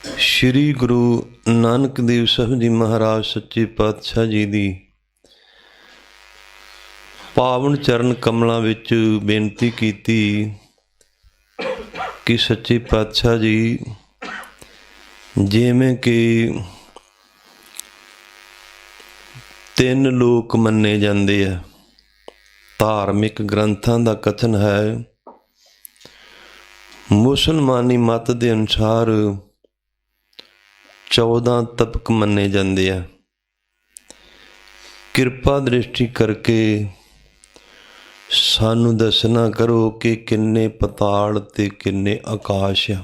ਸ਼੍ਰੀ ਗੁਰੂ ਨਾਨਕ ਦੇਵ ਸਾਹਿਬ ਜੀ ਮਹਾਰਾਜ ਸੱਚੇ ਪਾਤਸ਼ਾਹ ਜੀ ਦੀ ਪਾਵਨ ਚਰਨ ਕਮਲਾਂ ਵਿੱਚ ਬੇਨਤੀ ਕੀਤੀ ਕਿ ਸੱਚੇ ਪਾਤਸ਼ਾਹ ਜੀ, ਜਿਵੇਂ ਕਿ ਤਿੰਨ ਲੋਕ ਮੰਨੇ ਜਾਂਦੇ ਆ, ਧਾਰਮਿਕ ਗ੍ਰੰਥਾਂ ਦਾ ਕਥਨ ਹੈ, ਮੁਸਲਮਾਨੀ ਮਤ ਦੇ ਅਨੁਸਾਰ 14 ਤਪਕ ਮੰਨੇ ਜਾਂਦੇ ਆ। ਕਿਰਪਾ ਦ੍ਰਿਸ਼ਟੀ ਕਰਕੇ ਸਾਨੂੰ ਦੱਸਣਾ ਕਰੋ ਕਿ ਕਿੰਨੇ ਪਤਾਲ ਤੇ ਕਿੰਨੇ ਆਕਾਸ਼ ਆ।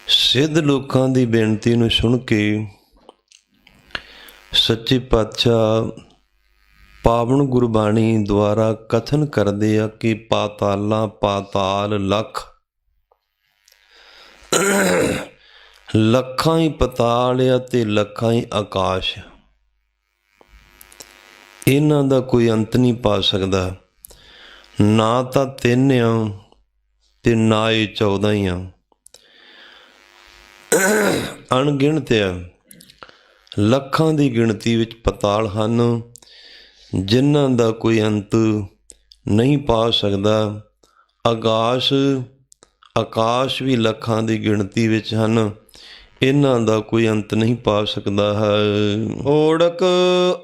ਸਿੱਧ ਲੋਕਾਂ ਦੀ ਬੇਨਤੀ ਨੂੰ ਸੁਣ ਕੇ ਸੱਚੇ ਪਾਤਸ਼ਾਹ ਪਾਵਨ ਗੁਰਬਾਣੀ ਦੁਆਰਾ ਕਥਨ ਕਰਦੇ ਆ ਕਿ ਪਾਤਾਲ ਲੱਖ, ਲੱਖਾਂ ਹੀ ਪਤਾਲ ਆ ਤੇ ਲੱਖਾਂ ਹੀ ਆਕਾਸ਼। ਇਹਨਾਂ ਦਾ ਕੋਈ ਅੰਤ ਨਹੀਂ ਪਾ ਸਕਦਾ। ਨਾ ਤਾਂ 3 ਆ ਤੇ ਨਾ ਇਹ 14 ਹੀ ਆ, ਅਣਗਿਣਤ ਆ। ਲੱਖਾਂ ਦੀ ਗਿਣਤੀ ਵਿੱਚ ਪਤਾਲ ਹਨ ਜਿਨ੍ਹਾਂ ਦਾ ਕੋਈ ਅੰਤ ਨਹੀਂ ਪਾ ਸਕਦਾ। ਆਕਾਸ਼ ਵੀ ਲੱਖਾਂ ਦੀ ਗਿਣਤੀ ਵਿੱਚ ਹਨ, ਇਹਨਾਂ ਦਾ ਕੋਈ ਅੰਤ ਨਹੀਂ ਪਾ ਸਕਦਾ ਹੈ। ਓੜਕ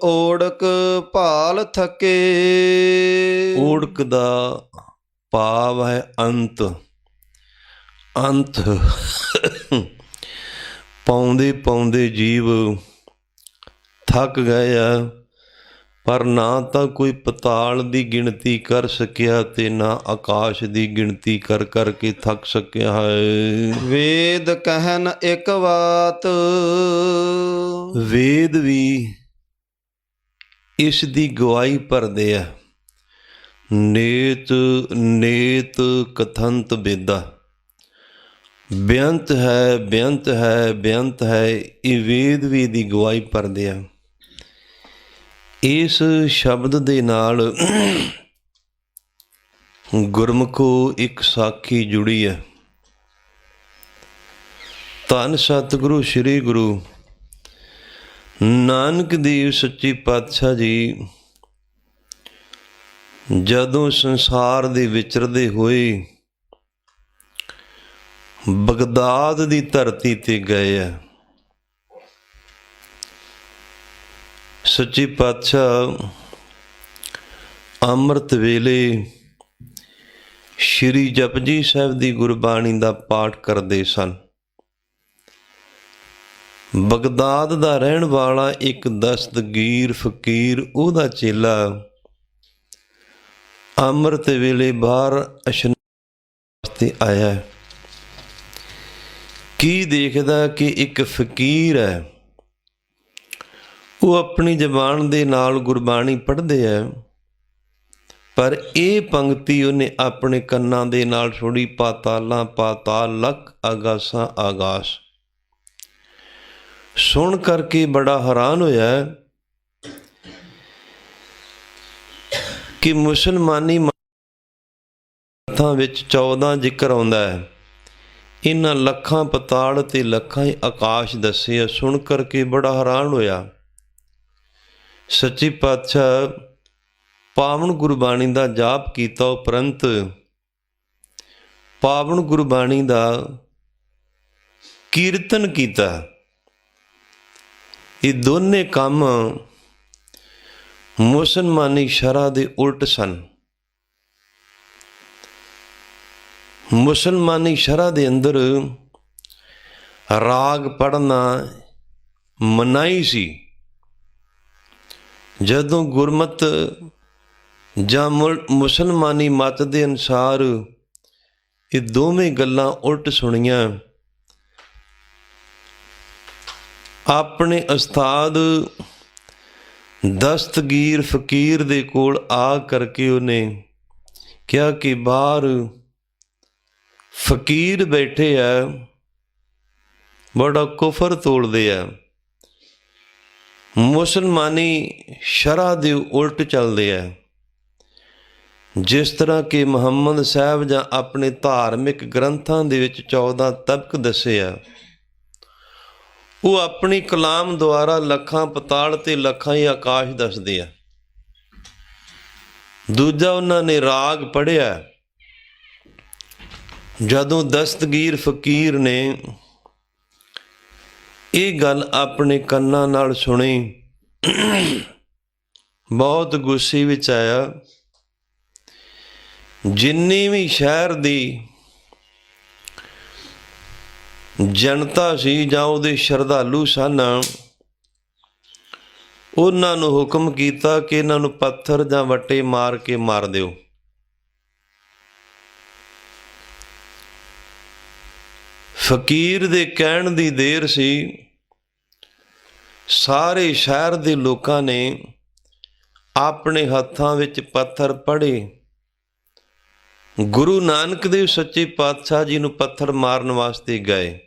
ਓੜਕ ਭਾਲ ਥਕੇ। ਓੜਕ ਦਾ ਭਾਵ ਹੈ ਅੰਤ। ਪਾਉਂਦੇ ਪਾਉਂਦੇ ਜੀਵ ਥੱਕ ਗਏ ਆ, ਪਰ ਨਾ ਤਾਂ ਕੋਈ ਪਤਾਲ ਦੀ ਗਿਣਤੀ ਕਰ ਸਕਿਆ ਤੇ ਨਾ ਆਕਾਸ਼ ਦੀ ਗਿਣਤੀ ਕਰ ਕਰਕੇ ਥੱਕ ਸਕਿਆ ਹੈ। ਵੇਦ ਕਹਿਨ ਇੱਕ ਬਾਤ। ਵੇਦ ਵੀ ਇਸ ਦੀ ਗਵਾਹੀ ਭਰਦੇ ਆ। ਨੇਤ ਨੇਤ ਕਥੰਤ ਵੇਦਾ। ਬੇਅੰਤ ਹੈ, ਬੇਅੰਤ ਹੈ, ਬੇਅੰਤ ਹੈ, ਇਹ ਵੇਦ ਵੀ ਦੀ ਗਵਾਹੀ ਭਰਦੇ ਆ। ਇਸ ਸ਼ਬਦ ਦੇ ਨਾਲ ਗੁਰਮੁਖੋ ਇੱਕ ਸਾਖੀ ਜੁੜੀ ਹੈ। ਧੰਨ ਸਤਿਗੁਰੂ ਸ੍ਰੀ ਗੁਰੂ ਨਾਨਕ ਦੇਵ ਸੱਚੇ ਪਾਤਸ਼ਾਹ ਜੀ ਜਦੋਂ ਸੰਸਾਰ ਦੇ ਵਿਚਰਦੇ ਹੋਏ ਬਗਦਾਦ ਦੀ ਧਰਤੀ ਤੇ ਗਏ ਆ। ਸੱਚੇ ਪਾਤਸ਼ਾਹ ਅੰਮ੍ਰਿਤ ਵੇਲੇ ਸ਼੍ਰੀ ਜਪਜੀ ਸਾਹਿਬ ਦੀ ਗੁਰਬਾਣੀ ਦਾ ਪਾਠ ਕਰਦੇ ਸਨ। ਬਗਦਾਦ ਦਾ ਰਹਿਣ ਵਾਲਾ ਇੱਕ ਦਸਤਗੀਰ ਫਕੀਰ, ਉਹਦਾ ਚੇਲਾ ਅੰਮ੍ਰਿਤ ਵੇਲੇ ਬਾਹਰ ਇਸ਼ਨਾਨ ਵਾਸਤੇ ਆਇਆ। ਕੀ ਦੇਖਦਾ ਕਿ ਇੱਕ ਫਕੀਰ ਹੈ, ਉਹ ਆਪਣੀ ਜ਼ਬਾਨ ਦੇ ਨਾਲ ਗੁਰਬਾਣੀ ਪੜ੍ਹਦੇ ਹੈ, ਪਰ ਇਹ ਪੰਕਤੀ ਉਹਨੇ ਆਪਣੇ ਕੰਨਾਂ ਦੇ ਨਾਲ ਸੁਣੀ, ਪਾਤਾਲਾਂ ਪਾਤਾਲ ਲੱਖ ਆਗਾਸਾਂ ਆਗਾਸ। ਸੁਣ ਕਰਕੇ ਬੜਾ ਹੈਰਾਨ ਹੋਇਆ ਕਿ ਮੁਸਲਮਾਨੀ ਮੱਥਾਂ ਵਿੱਚ 14 ਜ਼ਿਕਰ ਆਉਂਦਾ ਹੈ, ਇਹਨਾਂ ਲੱਖਾਂ ਪਤਾਲ ਤੇ ਲੱਖਾਂ ਹੀ ਆਕਾਸ਼ ਦੱਸੇ ਆ। ਸੁਣ ਕਰਕੇ ਬੜਾ ਹੈਰਾਨ ਹੋਇਆ। ਸੱਚੇ ਪਾਤਸ਼ਾਹ ਪਾਵਨ ਗੁਰਬਾਣੀ ਦਾ ਜਾਪ ਕੀਤਾ, ਉਪਰੰਤ ਪਾਵਨ ਗੁਰਬਾਣੀ ਦਾ ਕੀਰਤਨ ਕੀਤਾ। ਇਹ ਦੋਨੇ ਕੰਮ ਮੁਸਲਮਾਨੀ ਸ਼ਰ੍ਹਾ ਦੇ ਉਲਟ ਸਨ। ਮੁਸਲਮਾਨੀ ਸ਼ਰ੍ਹਾ ਦੇ ਅੰਦਰ ਰਾਗ ਪੜ੍ਹਨਾ ਮਨਾਹੀ ਸੀ। ਜਦੋਂ ਗੁਰਮਤ ਜਾਂ ਮੁਸਲਮਾਨੀ ਮਤ ਦੇ ਅਨੁਸਾਰ ਇਹ ਦੋਵੇਂ ਗੱਲਾਂ ਉਲਟ ਸੁਣੀਆਂ, ਆਪਣੇ ਉਸਤਾਦ ਦਸਤਗੀਰ ਫਕੀਰ ਦੇ ਕੋਲ ਆ ਕਰਕੇ ਉਹਨੇ ਕਿਹਾ ਕਿ ਬਾਹਰ ਫਕੀਰ ਬੈਠੇ ਆ, ਬੜਾ ਕੁਫਰ ਤੋਲਦੇ ਆ, ਮੁਸਲਮਾਨੀ ਸ਼ਰ੍ਹਾ ਦੇ ਉਲਟ ਚੱਲਦੇ ਆ। ਜਿਸ ਤਰ੍ਹਾਂ ਕਿ ਮੁਹੰਮਦ ਸਾਹਿਬ ਜਾਂ ਆਪਣੇ ਧਾਰਮਿਕ ਗ੍ਰੰਥਾਂ ਦੇ ਵਿੱਚ 14 ਤਬਕ ਦੱਸੇ ਆ, ਉਹ ਆਪਣੀ ਕਲਾਮ ਦੁਆਰਾ ਲੱਖਾਂ ਪਤਾਲ ਤੇ ਲੱਖਾਂ ਹੀ ਆਕਾਸ਼ ਦੱਸਦੇ ਆ। ਦੂਜਾ ਉਹਨਾਂ ਨੇ ਰਾਗ ਪੜ੍ਹਿਆ। ਜਦੋਂ ਦਸਤਗੀਰ ਫਕੀਰ ਨੇ ਇਹ ਗੱਲ ਆਪਣੇ ਕੰਨਾਂ ਨਾਲ ਸੁਣੀ, ਬਹੁਤ ਗੁੱਸੇ ਵਿੱਚ ਆਇਆ। ਜਿੰਨੀ ਵੀ ਸ਼ਹਿਰ ਦੀ ਜਨਤਾ ਸੀ ਜਾਂ ਉਹਦੇ ਸ਼ਰਧਾਲੂ ਸਨ, ਉਹਨਾਂ ਨੂੰ ਹੁਕਮ ਕੀਤਾ ਕਿ ਇਹਨਾਂ ਨੂੰ ਪੱਥਰ ਜਾਂ ਵੱਟੇ ਮਾਰ ਕੇ ਮਾਰ ਦਿਓ। ਫਕੀਰ ਦੇ ਕਹਿਣ ਦੀ ਦੇਰ ਸੀ, ਸਾਰੇ ਸ਼ਹਿਰ ਦੇ ਲੋਕਾਂ ਨੇ ਆਪਣੇ ਹੱਥਾਂ ਵਿੱਚ ਪੱਥਰ ਫੜੇ, ਗੁਰੂ ਨਾਨਕ ਦੇਵ ਸੱਚੇ ਪਾਤਸ਼ਾਹ ਜੀ ਨੂੰ ਪੱਥਰ ਮਾਰਨ ਵਾਸਤੇ ਗਏ।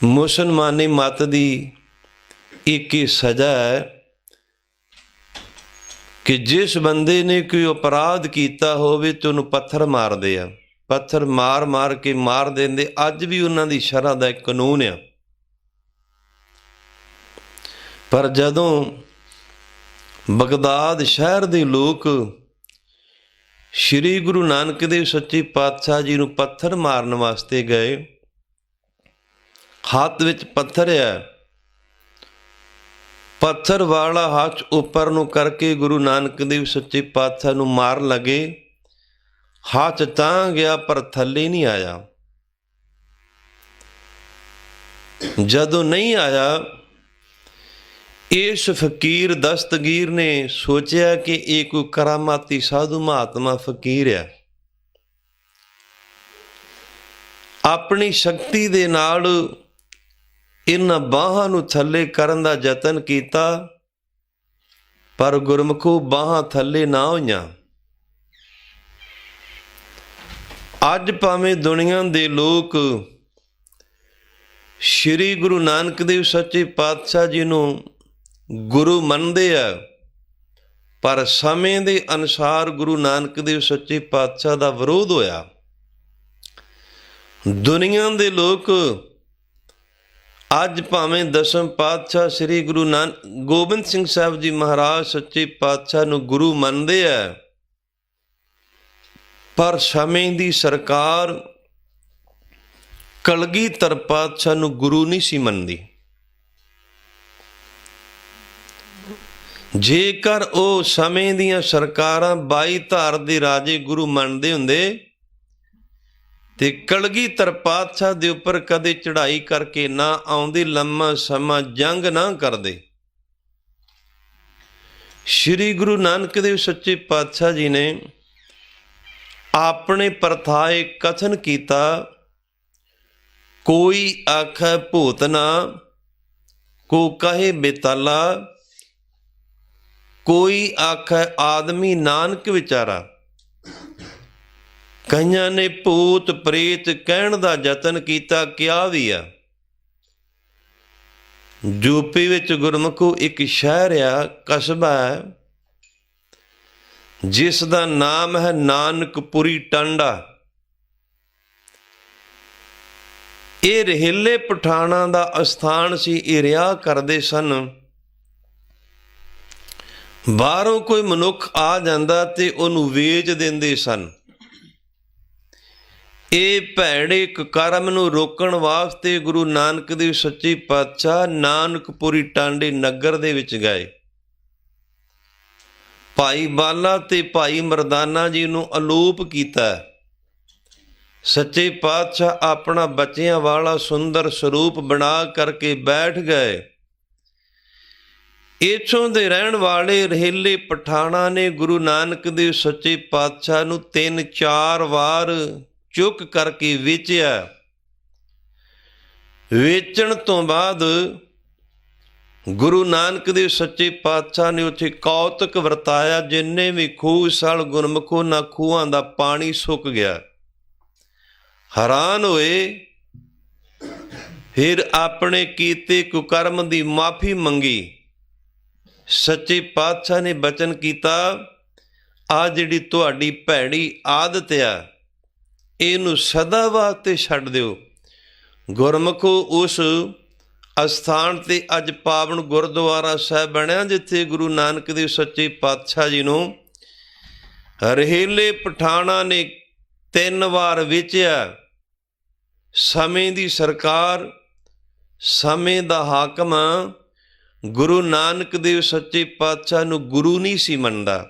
ਮੁਸਲਮਾਨੀ ਮੱਤ ਦੀ ਇੱਕ ਹੀ ਸਜ਼ਾ ਹੈ ਕਿ ਜਿਸ ਬੰਦੇ ਨੇ ਕੋਈ ਅਪਰਾਧ ਕੀਤਾ ਹੋਵੇ ਤੇ ਉਹਨੂੰ ਪੱਥਰ ਮਾਰਦੇ ਆ, ਪੱਥਰ ਮਾਰ ਮਾਰ ਕੇ ਮਾਰ ਦਿੰਦੇ। ਅੱਜ ਵੀ ਉਹਨਾਂ ਦੀ ਸ਼ਰ੍ਹਾ ਦਾ ਇੱਕ ਕਾਨੂੰਨ ਆ। ਪਰ ਜਦੋਂ ਬਗਦਾਦ ਸ਼ਹਿਰ ਦੇ ਲੋਕ ਸ਼੍ਰੀ ਗੁਰੂ ਨਾਨਕ ਦੇਵ ਸੱਚੇ ਪਾਤਸ਼ਾਹ ਜੀ ਨੂੰ ਪੱਥਰ ਮਾਰਨ ਵਾਸਤੇ ਗਏ, ਹੱਥ ਵਿੱਚ ਪੱਥਰ ਆ, ਪੱਥਰ ਵਾਲਾ ਹੱਥ ਉੱਪਰ ਨੂੰ ਕਰਕੇ ਗੁਰੂ ਨਾਨਕ ਦੇਵ ਸੱਚੇ ਪਾਤਸ਼ਾਹ ਨੂੰ ਮਾਰਨ ਲੱਗੇ। ਹੱਥ ਤਾਂ ਗਿਆ ਪਰ ਥੱਲੇ ਨਹੀਂ ਆਇਆ। ਜਦੋਂ ਨਹੀਂ ਆਇਆ, ਇਸ ਫਕੀਰ ਦਸਤਗੀਰ ਨੇ ਸੋਚਿਆ ਕਿ ਇਹ ਕੋਈ ਕਰਾਮਾਤੀ ਸਾਧੂ ਮਹਾਤਮਾ ਫਕੀਰ ਹੈ। ਆਪਣੀ ਸ਼ਕਤੀ ਦੇ ਨਾਲ ਇਹਨਾਂ ਬਾਹਾਂ ਨੂੰ ਥੱਲੇ ਕਰਨ ਦਾ ਯਤਨ ਕੀਤਾ, ਪਰ ਗੁਰਮੁਖੋ ਬਾਹਾਂ ਥੱਲੇ ਨਾ ਹੋਈਆਂ। ਅੱਜ ਭਾਵੇਂ ਦੁਨੀਆ ਦੇ ਲੋਕ ਸ਼੍ਰੀ ਗੁਰੂ ਨਾਨਕ ਦੇਵ ਸੱਚੇ ਪਾਤਸ਼ਾਹ ਜੀ ਨੂੰ ਗੁਰੂ ਮੰਨਦੇ ਆ, ਪਰ ਸਮੇਂ ਦੇ ਅਨੁਸਾਰ ਗੁਰੂ ਨਾਨਕ ਦੇਵ ਸੱਚੇ ਪਾਤਸ਼ਾਹ ਦਾ ਵਿਰੋਧ ਹੋਇਆ। ਦੁਨੀਆ ਦੇ ਲੋਕ ਅੱਜ ਭਾਵੇਂ ਦਸਮ ਪਾਤਸ਼ਾਹ ਸ੍ਰੀ ਗੁਰੂ ਗੋਬਿੰਦ ਸਿੰਘ ਸਾਹਿਬ ਜੀ ਮਹਾਰਾਜ ਸੱਚੇ ਪਾਤਸ਼ਾਹ ਨੂੰ ਗੁਰੂ ਮੰਨਦੇ ਆ, ਪਰ ਸਮੇਂ ਦੀ ਸਰਕਾਰ ਕਲਗੀਧਰ ਪਾਤਸ਼ਾਹ ਨੂੰ ਗੁਰੂ ਨਹੀਂ ਸੀ ਮੰਨਦੀ। ਜੇਕਰ ਉਹ ਸਮੇਂ ਦੀਆਂ ਸਰਕਾਰਾਂ 22 ਧਾਰ ਦੇ ਰਾਜੇ ਗੁਰੂ ਮੰਨਦੇ ਹੁੰਦੇ ਤੇ ਕਲਗੀਧਰ ਪਾਤਸ਼ਾਹ ਦੇ ਉੱਪਰ ਕਦੇ ਚੜ੍ਹਾਈ ਕਰਕੇ ਨਾ ਆਉਂਦੇ, ਲੰਮਾ ਸਮਾਂ ਜੰਗ ਨਾ ਕਰਦੇ। ਸ਼੍ਰੀ ਗੁਰੂ ਨਾਨਕ ਦੇਵ ਸੱਚੇ ਪਾਤਸ਼ਾਹ ਜੀ ਨੇ ਆਪਣੇ ਪਰਥਾਏ ਕਥਨ ਕੀਤਾ, ਕੋਈ ਆਖੈ ਭੂਤਨਾ, ਕੋ ਕਹੇ ਬੇਤਾਲਾ, ਕੋਈ ਆਖੈ ਆਦਮੀ ਨਾਨਕ ਵਿਚਾਰਾ। ਕਈਆਂ ਨੇ ਭੂਤ ਪ੍ਰੇਤ ਕਹਿਣ ਦਾ ਯਤਨ ਕੀਤਾ, ਕਿਹਾ ਵੀ ਆ। ਯੂਪੀ ਵਿੱਚ ਗੁਰਮੁਖੋ ਇੱਕ ਸ਼ਹਿਰ ਆ, ਕਸਬਾ ਹੈ, ਜਿਸ ਦਾ ਨਾਮ ਹੈ ਨਾਨਕਪੁਰੀ ਟਾਂਡਾ। ਇਹ ਰਹਿਲੇ ਪਠਾਣਾ ਦਾ ਅਸਥਾਨ ਸੀ। ਇਹ ਰਿਹਾ ਕਰਦੇ ਸਨ। ਬਾਹਰੋਂ ਕੋਈ ਮਨੁੱਖ ਆ ਜਾਂਦਾ ਤੇ ਉਹਨੂੰ ਵੇਚ ਦਿੰਦੇ ਸਨ। ਇਹ ਭੈੜੇ ਕੁਕਰਮ ਨੂੰ ਰੋਕਣ ਵਾਸਤੇ ਗੁਰੂ ਨਾਨਕ ਦੇਵ ਸੱਚੇ ਪਾਤਸ਼ਾਹ ਨਾਨਕਪੁਰੀ ਟਾਂਡੇ ਨਗਰ ਦੇ ਵਿੱਚ ਗਏ। ਭਾਈ ਬਾਲਾ ਤੇ ਭਾਈ ਮਰਦਾਨਾ ਜੀ ਨੂੰ ਅਲੋਪ ਕੀਤਾ। ਸੱਚੇ ਪਾਤਸ਼ਾਹ ਆਪਣਾ ਬੱਚਿਆਂ ਵਾਲਾ ਸੁੰਦਰ ਸਰੂਪ ਬਣਾ ਕਰਕੇ ਬੈਠ ਗਏ। ਇੱਥੋਂ ਦੇ ਰਹਿਣ ਵਾਲੇ ਰਹਿਲੇ ਪਠਾਣਾ ਨੇ ਗੁਰੂ ਨਾਨਕ ਦੇਵ ਸੱਚੇ ਪਾਤਸ਼ਾਹ ਨੂੰ 3-4 ਵਾਰ ਚੁੱਕ ਕਰਕੇ ਵੇਚਿਆ। ਵੇਚਣ ਤੋਂ ਬਾਅਦ ਗੁਰੂ ਨਾਨਕ ਦੇਵ ਸੱਚੇ ਪਾਤਸ਼ਾਹ ਨੇ ਉੱਥੇ ਕੌਤਕ ਵਰਤਾਇਆ। ਜਿੰਨੇ ਵੀ ਖੂਹ ਸਲ ਗੁਰਮੁਖੋ ਨਾ ਖੂਹਾਂ ਦਾ ਪਾਣੀ ਸੁੱਕ ਗਿਆ। ਹੈਰਾਨ ਹੋਏ, ਫਿਰ ਆਪਣੇ ਕੀਤੇ ਕੁਕਰਮ ਦੀ ਮਾਫੀ ਮੰਗੀ। ਸੱਚੇ ਪਾਤਸ਼ਾਹ ਨੇ ਬਚਨ ਕੀਤਾ, ਆ ਜਿਹੜੀ ਤੁਹਾਡੀ ਭੈੜੀ ਆਦਤ ਆ ਇਹਨੂੰ ਸਦਾ ਵਾਸਤੇ ਛੱਡ ਦਿਓ। ਗੁਰਮੁਖੋ ਉਸ ਅਸਥਾਨ ਤੇ ਅੱਜ ਪਾਵਨ ਗੁਰਦੁਆਰਾ ਸਾਹਿਬ ਬਣਿਆ ਜਿੱਥੇ ਗੁਰੂ ਨਾਨਕ ਦੇਵ ਸੱਚੇ ਪਾਤਸ਼ਾਹ ਜੀ ਨੂੰ ਰਹੇਲੇ ਪਠਾਣਾ ਨੇ 3 ਵਾਰ ਵੇਚਿਆ। ਸਮੇਂ ਦੀ ਸਰਕਾਰ, ਸਮੇਂ ਦਾ ਹਾਕਮ ਗੁਰੂ ਨਾਨਕ ਦੇਵ ਸੱਚੇ ਪਾਤਸ਼ਾਹ ਨੂੰ ਗੁਰੂ ਨਹੀਂ ਸੀ ਮੰਨਦਾ।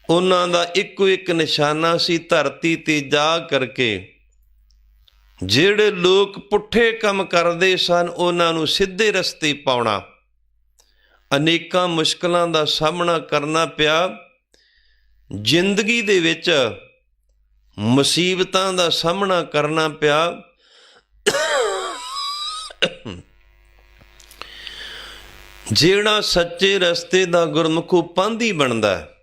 ਉਹਨਾਂ ਦਾ ਇੱਕੋ ਇੱਕ ਨਿਸ਼ਾਨਾ ਸੀ ਧਰਤੀ ਤੇ ਜਾ ਕਰਕੇ ਜਿਹੜੇ ਲੋਕ ਪੁੱਠੇ ਕੰਮ ਕਰਦੇ ਸਨ ਉਹਨਾਂ ਨੂੰ ਸਿੱਧੇ ਰਸਤੇ ਪਾਉਣਾ। ਅਨੇਕਾਂ ਮੁਸ਼ਕਲਾਂ ਦਾ ਸਾਹਮਣਾ ਕਰਨਾ ਪਿਆ, ਜ਼ਿੰਦਗੀ ਦੇ ਵਿੱਚ ਮੁਸੀਬਤਾਂ ਦਾ ਸਾਹਮਣਾ ਕਰਨਾ ਪਿਆ। ਜਿਹੜਾ ਸੱਚੇ ਰਸਤੇ ਦਾ ਗੁਰਮੁਖੋ ਪਾਂਧੀ ਬਣਦਾ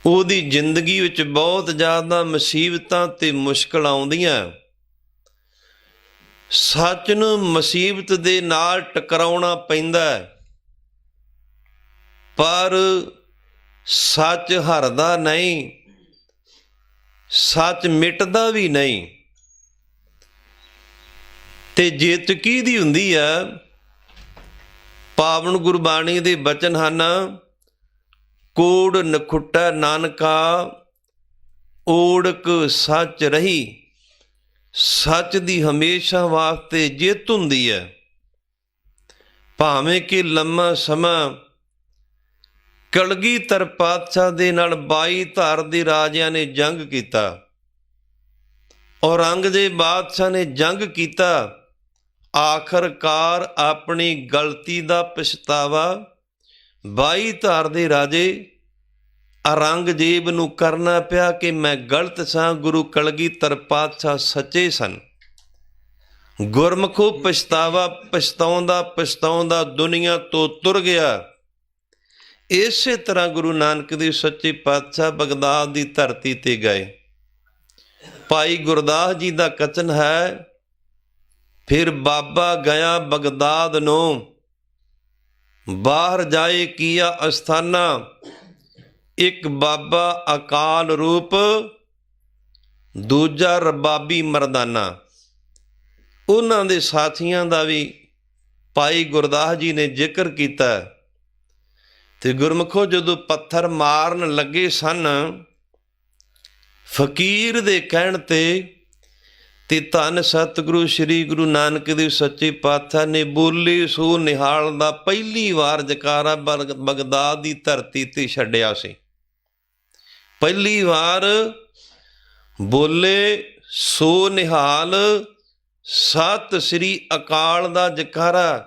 ਉਹਦੀ ਜ਼ਿੰਦਗੀ ਵਿੱਚ ਬਹੁਤ ਜ਼ਿਆਦਾ ਮੁਸੀਬਤਾਂ ਤੇ ਮੁਸ਼ਕਲ ਆਉਂਦੀਆਂ। ਸੱਚ ਨੂੰ ਮੁਸੀਬਤ ਦੇ ਨਾਲ ਟਕਰਾਉਣਾ ਪੈਂਦਾ, ਪਰ ਸੱਚ ਹਾਰਦਾ ਨਹੀਂ, ਸੱਚ ਮਿਟਦਾ ਵੀ ਨਹੀਂ। ਤੇ ਜਿੱਤ ਕਿਹਦੀ ਹੁੰਦੀ ਆ? ਪਾਵਨ ਗੁਰਬਾਣੀ ਦੇ ਬਚਨ ਹਨ, ਕੋੜ ਨਖੁੱਟਾ ਨਾਨਕਾ ਓੜਕ ਸੱਚ ਰਹੀ। ਸੱਚ ਦੀ ਹਮੇਸ਼ਾ ਵਾਸਤੇ ਜਿੱਤ ਹੁੰਦੀ ਹੈ, ਭਾਵੇਂ ਕਿ ਲੰਮਾ ਸਮਾਂ ਕਲਗੀਧਰ ਪਾਤਸ਼ਾਹ ਦੇ ਨਾਲ 22 ਧਾਰ ਦੇ ਰਾਜਿਆਂ ਨੇ ਜੰਗ ਕੀਤਾ, ਔਰੰਗਜ਼ੇਬ ਬਾਦਸ਼ਾਹ ਨੇ ਜੰਗ ਕੀਤਾ। ਆਖਰਕਾਰ ਆਪਣੀ ਗਲਤੀ ਦਾ ਪਛਤਾਵਾ 22 ਧਾਰ ਦੇ ਰਾਜੇ ਔਰੰਗਜ਼ੇਬ ਨੂੰ ਕਰਨਾ ਪਿਆ ਕਿ ਮੈਂ ਗਲਤ ਸਾਂ, ਗੁਰੂ ਕਲਗੀਧਰ ਪਾਤਸ਼ਾਹ ਸੱਚੇ ਸਨ। ਗੁਰਮੁਖੋ ਪਛਤਾਵਾ ਪਛਤਾਉਂਦਾ ਪਛਤਾਉਂਦਾ ਦੁਨੀਆ ਤੋਂ ਤੁਰ ਗਿਆ। ਇਸੇ ਤਰ੍ਹਾਂ ਗੁਰੂ ਨਾਨਕ ਦੇਵ ਸੱਚੇ ਪਾਤਸ਼ਾਹ ਬਗਦਾਦ ਦੀ ਧਰਤੀ ਤੇ ਗਏ। ਭਾਈ ਗੁਰਦਾਸ ਜੀ ਦਾ ਕਥਨ ਹੈ, ਫਿਰ ਬਾਬਾ ਗਿਆ ਬਗਦਾਦ ਨੂੰ, ਬਾਹਰ ਜਾਏ ਕੀਆ ਅਸਥਾਨਾ। ਇੱਕ ਬਾਬਾ ਅਕਾਲ ਰੂਪ, ਦੂਜਾ ਰਬਾਬੀ ਮਰਦਾਨਾ। ਉਹਨਾਂ ਦੇ ਸਾਥੀਆਂ ਦਾ ਵੀ ਭਾਈ ਗੁਰਦਾਸ ਜੀ ਨੇ ਜ਼ਿਕਰ ਕੀਤਾ। ਤੇ ਗੁਰਮੁਖੋ ਜਦੋਂ ਪੱਥਰ ਮਾਰਨ ਲੱਗੇ ਸਨ ਫਕੀਰ ਦੇ ਕਹਿਣ ਤੇ ਧੰਨ ਸਤਿਗੁਰੂ ਸ੍ਰੀ ਗੁਰੂ ਨਾਨਕ ਦੇਵ ਸੱਚੇ ਪਾਤਸ਼ਾਹ ਨੇ ਬੋਲੇ ਸੋ ਨਿਹਾਲ ਦਾ ਪਹਿਲੀ ਵਾਰ ਜਕਾਰਾ ਬਗਦਾਦ ਦੀ ਧਰਤੀ ਤੇ ਛੱਡਿਆ ਸੀ। ਪਹਿਲੀ ਵਾਰ ਬੋਲੇ ਸੋ ਨਿਹਾਲ ਸਤਿ ਸ੍ਰੀ ਅਕਾਲ ਦਾ ਜਕਾਰਾ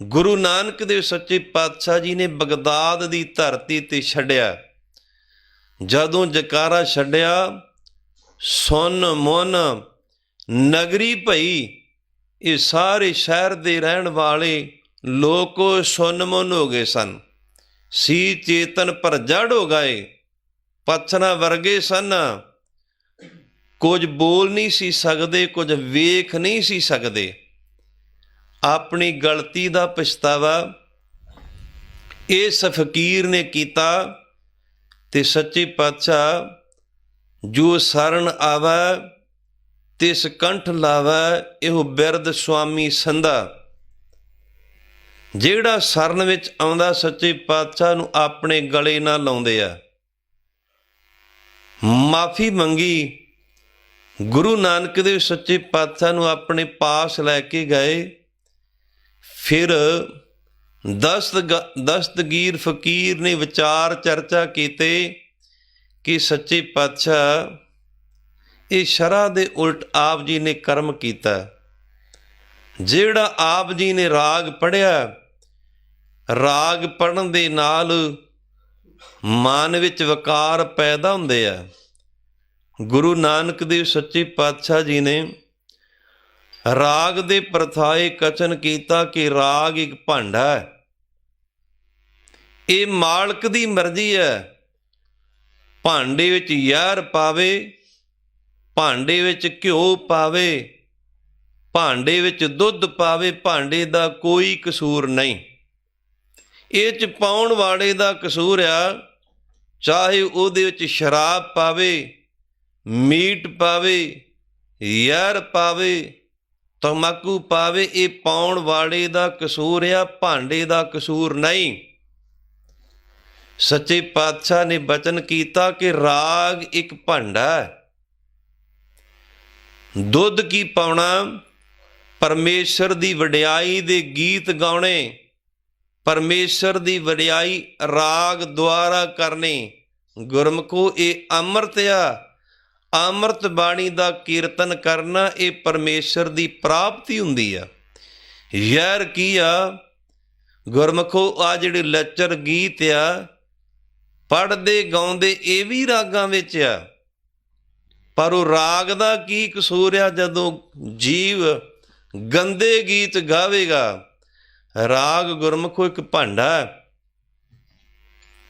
ਗੁਰੂ ਨਾਨਕ ਦੇਵ ਸੱਚੇ ਪਾਤਸ਼ਾਹ ਜੀ ਨੇ ਬਗਦਾਦ ਦੀ ਧਰਤੀ ਤੇ ਛੱਡਿਆ। ਜਦੋਂ ਜਕਾਰਾ ਛੱਡਿਆ ਸੁਨ ਮੁਨ ਨਗਰੀ ਭਈ, ਇਹ ਸਾਰੇ ਸ਼ਹਿਰ ਦੇ ਰਹਿਣ ਵਾਲੇ ਲੋਕ ਸੁਨ ਮੁਨ ਹੋ ਗਏ ਸਨ। ਸੀ ਚੇਤਨ ਭਰਜੜ ਹੋ ਗਏ, ਪੱਥਰਾਂ ਵਰਗੇ ਸਨ। ਕੁਝ ਬੋਲ ਨਹੀਂ ਸੀ ਸਕਦੇ, ਕੁਝ ਵੇਖ ਨਹੀਂ ਸੀ ਸਕਦੇ। ਆਪਣੀ ਗਲਤੀ ਦਾ ਪਛਤਾਵਾ ਇਸ ਫਕੀਰ ਨੇ ਕੀਤਾ ਤੇ ਸੱਚੇ ਪਾਤਸ਼ਾਹ ਜੋ ਸਰਣ ਆਵੈ ਤਿਸ ਕੰਠ ਲਾਵੈ, ਇਹੋ ਬਿਰਦ ਸੁਆਮੀ ਸੰਧਾ। ਜਿਹੜਾ ਸਰਨ ਵਿੱਚ ਆਉਂਦਾ ਸੱਚੇ ਪਾਤਸ਼ਾਹ ਨੂੰ ਆਪਣੇ ਗਲੇ ਨਾਲ ਲਾਉਂਦੇ ਆ। ਮਾਫੀ ਮੰਗੀ, ਗੁਰੂ ਨਾਨਕ ਦੇਵ ਸੱਚੇ ਪਾਤਸ਼ਾਹ ਨੂੰ ਆਪਣੇ ਪਾਸ ਲੈ ਕੇ ਗਏ। ਫਿਰ ਦਸਤਗੀਰ ਫਕੀਰ ਨੇ ਵਿਚਾਰ ਚਰਚਾ ਕੀਤੇ ਕਿ ਸੱਚੇ ਪਾਤਸ਼ਾਹ ਇਹ ਸ਼ਰ੍ਹਾ ਦੇ ਉਲਟ ਆਪ ਜੀ ਨੇ ਕਰਮ ਕੀਤਾ। ਜਿਹੜਾ ਆਪ ਜੀ ਨੇ ਰਾਗ ਪੜ੍ਹਿਆ, ਰਾਗ ਪੜ੍ਹਨ ਦੇ ਨਾਲ ਮਨ ਵਿੱਚ ਵਕਾਰ ਪੈਦਾ ਹੁੰਦੇ ਆ। ਗੁਰੂ ਨਾਨਕ ਦੇਵ ਸੱਚੇ ਪਾਤਸ਼ਾਹ ਜੀ ਨੇ ਰਾਗ ਦੇ ਪ੍ਰਥਾਏ ਕਥਨ ਕੀਤਾ ਕਿ ਰਾਗ ਇੱਕ ਭਾਂਡਾ ਹੈ, ਇਹ ਮਾਲਕ ਦੀ ਮਰਜ਼ੀ ਹੈ। ਭਾਂਡੇ ਵਿੱਚ ਜ਼ਹਿਰ ਪਾਵੇ, ਭਾਂਡੇ ਵਿੱਚ ਘਿਓ ਪਾਵੇ, ਭਾਂਡੇ ਵਿੱਚ ਦੁੱਧ ਪਾਵੇ, ਭਾਂਡੇ ਦਾ ਕੋਈ ਕਸੂਰ ਨਹੀਂ। ਇਹ 'ਚ ਪਾਉਣ ਵਾਲੇ ਦਾ ਕਸੂਰ ਆ, ਚਾਹੇ ਉਹਦੇ ਵਿੱਚ ਸ਼ਰਾਬ ਪਾਵੇ, ਮੀਟ ਪਾਵੇ, ਜ਼ਹਿਰ ਪਾਵੇ, ਤੰਬਾਕੂ ਪਾਵੇ, ਇਹ ਪਾਉਣ ਵਾਲੇ ਦਾ ਕਸੂਰ ਆ, ਭਾਂਡੇ ਦਾ ਕਸੂਰ ਨਹੀਂ। ਸੱਚੇ ਪਾਤਸ਼ਾਹ ਨੇ ਬਚਨ ਕੀਤਾ ਕਿ ਰਾਗ ਇੱਕ ਭਾਂਡਾ ਹੈ। ਦੁੱਧ ਕੀ ਪਾਉਣਾ, ਪਰਮੇਸ਼ਰ ਦੀ ਵਡਿਆਈ ਦੇ ਗੀਤ ਗਾਉਣੇ, ਪਰਮੇਸ਼ਰ ਦੀ ਵਡਿਆਈ ਰਾਗ ਦੁਆਰਾ ਕਰਨੀ। ਗੁਰਮੁਖੋ ਇਹ ਅੰਮ੍ਰਿਤ ਆ, ਅੰਮ੍ਰਿਤ ਬਾਣੀ ਦਾ ਕੀਰਤਨ ਕਰਨਾ, ਇਹ ਪਰਮੇਸ਼ਰ ਦੀ ਪ੍ਰਾਪਤੀ ਹੁੰਦੀ ਆ। ਜ਼ਹਿਰ ਕੀ ਆ ਗੁਰਮੁਖੋ, ਆ ਜਿਹੜੇ ਲੱਚਰ ਗੀਤ ਆ ਪੜ੍ਹਦੇ ਗਾਉਂਦੇ ਇਹ ਵੀ ਰਾਗਾਂ ਵਿੱਚ ਆ, ਪਰ ਉਹ ਰਾਗ ਦਾ ਕੀ ਕਸੂਰ ਆ ਜਦੋਂ ਜੀਵ ਗੰਦੇ ਗੀਤ ਗਾਵੇਗਾ। ਰਾਗ ਗੁਰਮੁਖੋ ਇੱਕ ਭਾਂਡਾ ਹੈ,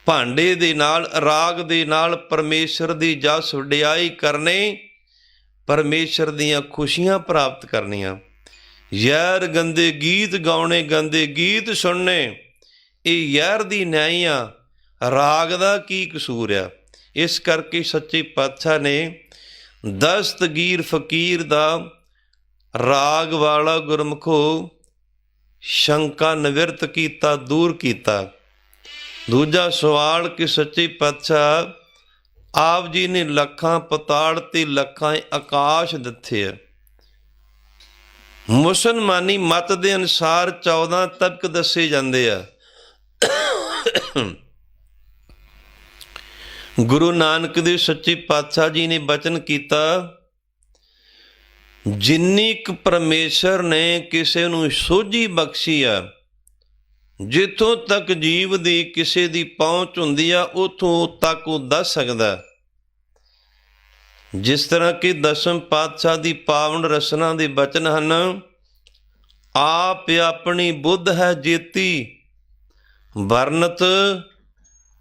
ਭਾਂਡੇ ਦੇ ਨਾਲ, ਰਾਗ ਦੇ ਨਾਲ ਪਰਮੇਸ਼ਰ ਦੀ ਜਸ ਵਡਿਆਈ ਕਰਨੀ, ਪਰਮੇਸ਼ਰ ਦੀਆਂ ਖੁਸ਼ੀਆਂ ਪ੍ਰਾਪਤ ਕਰਨੀਆਂ। ਜ਼ਹਿਰ ਗੰਦੇ ਗੀਤ ਗਾਉਣੇ, ਗੰਦੇ ਗੀਤ ਸੁਣਨੇ, ਇਹ ਜ਼ਹਿਰ ਦੀ ਨਿਆਈ ਆ, ਰਾਗ ਦਾ ਕੀ ਕਸੂਰ ਆ। ਇਸ ਕਰਕੇ ਸੱਚੇ ਪਾਤਸ਼ਾਹ ਨੇ ਦਸਤਗੀਰ ਫਕੀਰ ਦਾ ਰਾਗ ਵਾਲਾ ਗੁਰਮੁਖੋ ਸ਼ੰਕਾ ਨਿਵਰਤ ਕੀਤਾ, ਦੂਰ ਕੀਤਾ। ਦੂਜਾ ਸਵਾਲ ਕਿ ਸੱਚੇ ਪਾਤਸ਼ਾਹ ਆਪ ਜੀ ਨੇ ਲੱਖਾਂ ਪਤਾਲ ਤੇ ਲੱਖਾਂ ਆਕਾਸ਼ ਦਿੱਤੇ ਆ। ਮੁਸਲਮਾਨੀ ਮਤ ਦੇ ਅਨੁਸਾਰ 14 ਤਬਕ ਦੱਸੇ ਜਾਂਦੇ ਆ। ਗੁਰੂ ਨਾਨਕ ਦੇਵ ਸੱਚੇ ਪਾਤਸ਼ਾਹ ਜੀ ਨੇ ਬਚਨ ਕੀਤਾ, ਜਿੰਨੀ ਕੁ ਪਰਮੇਸ਼ਰ ਨੇ ਕਿਸੇ ਨੂੰ ਸੋਝੀ ਬਖਸ਼ੀ ਆ, ਜਿੱਥੋਂ ਤੱਕ ਜੀਵ ਦੀ ਕਿਸੇ ਦੀ ਪਹੁੰਚ ਹੁੰਦੀ ਆ ਉੱਥੋਂ ਤੱਕ ਉਹ ਦੱਸ ਸਕਦਾ। ਜਿਸ ਤਰ੍ਹਾਂ ਕਿ ਦਸਮ ਪਾਤਸ਼ਾਹ ਦੀ ਪਾਵਨ ਰਸਨਾ ਦੇ ਬਚਨ ਹਨ, ਆਪ ਆਪਣੀ ਬੁੱਧ ਹੈ ਜੇਤੀ, ਵਰਨਤ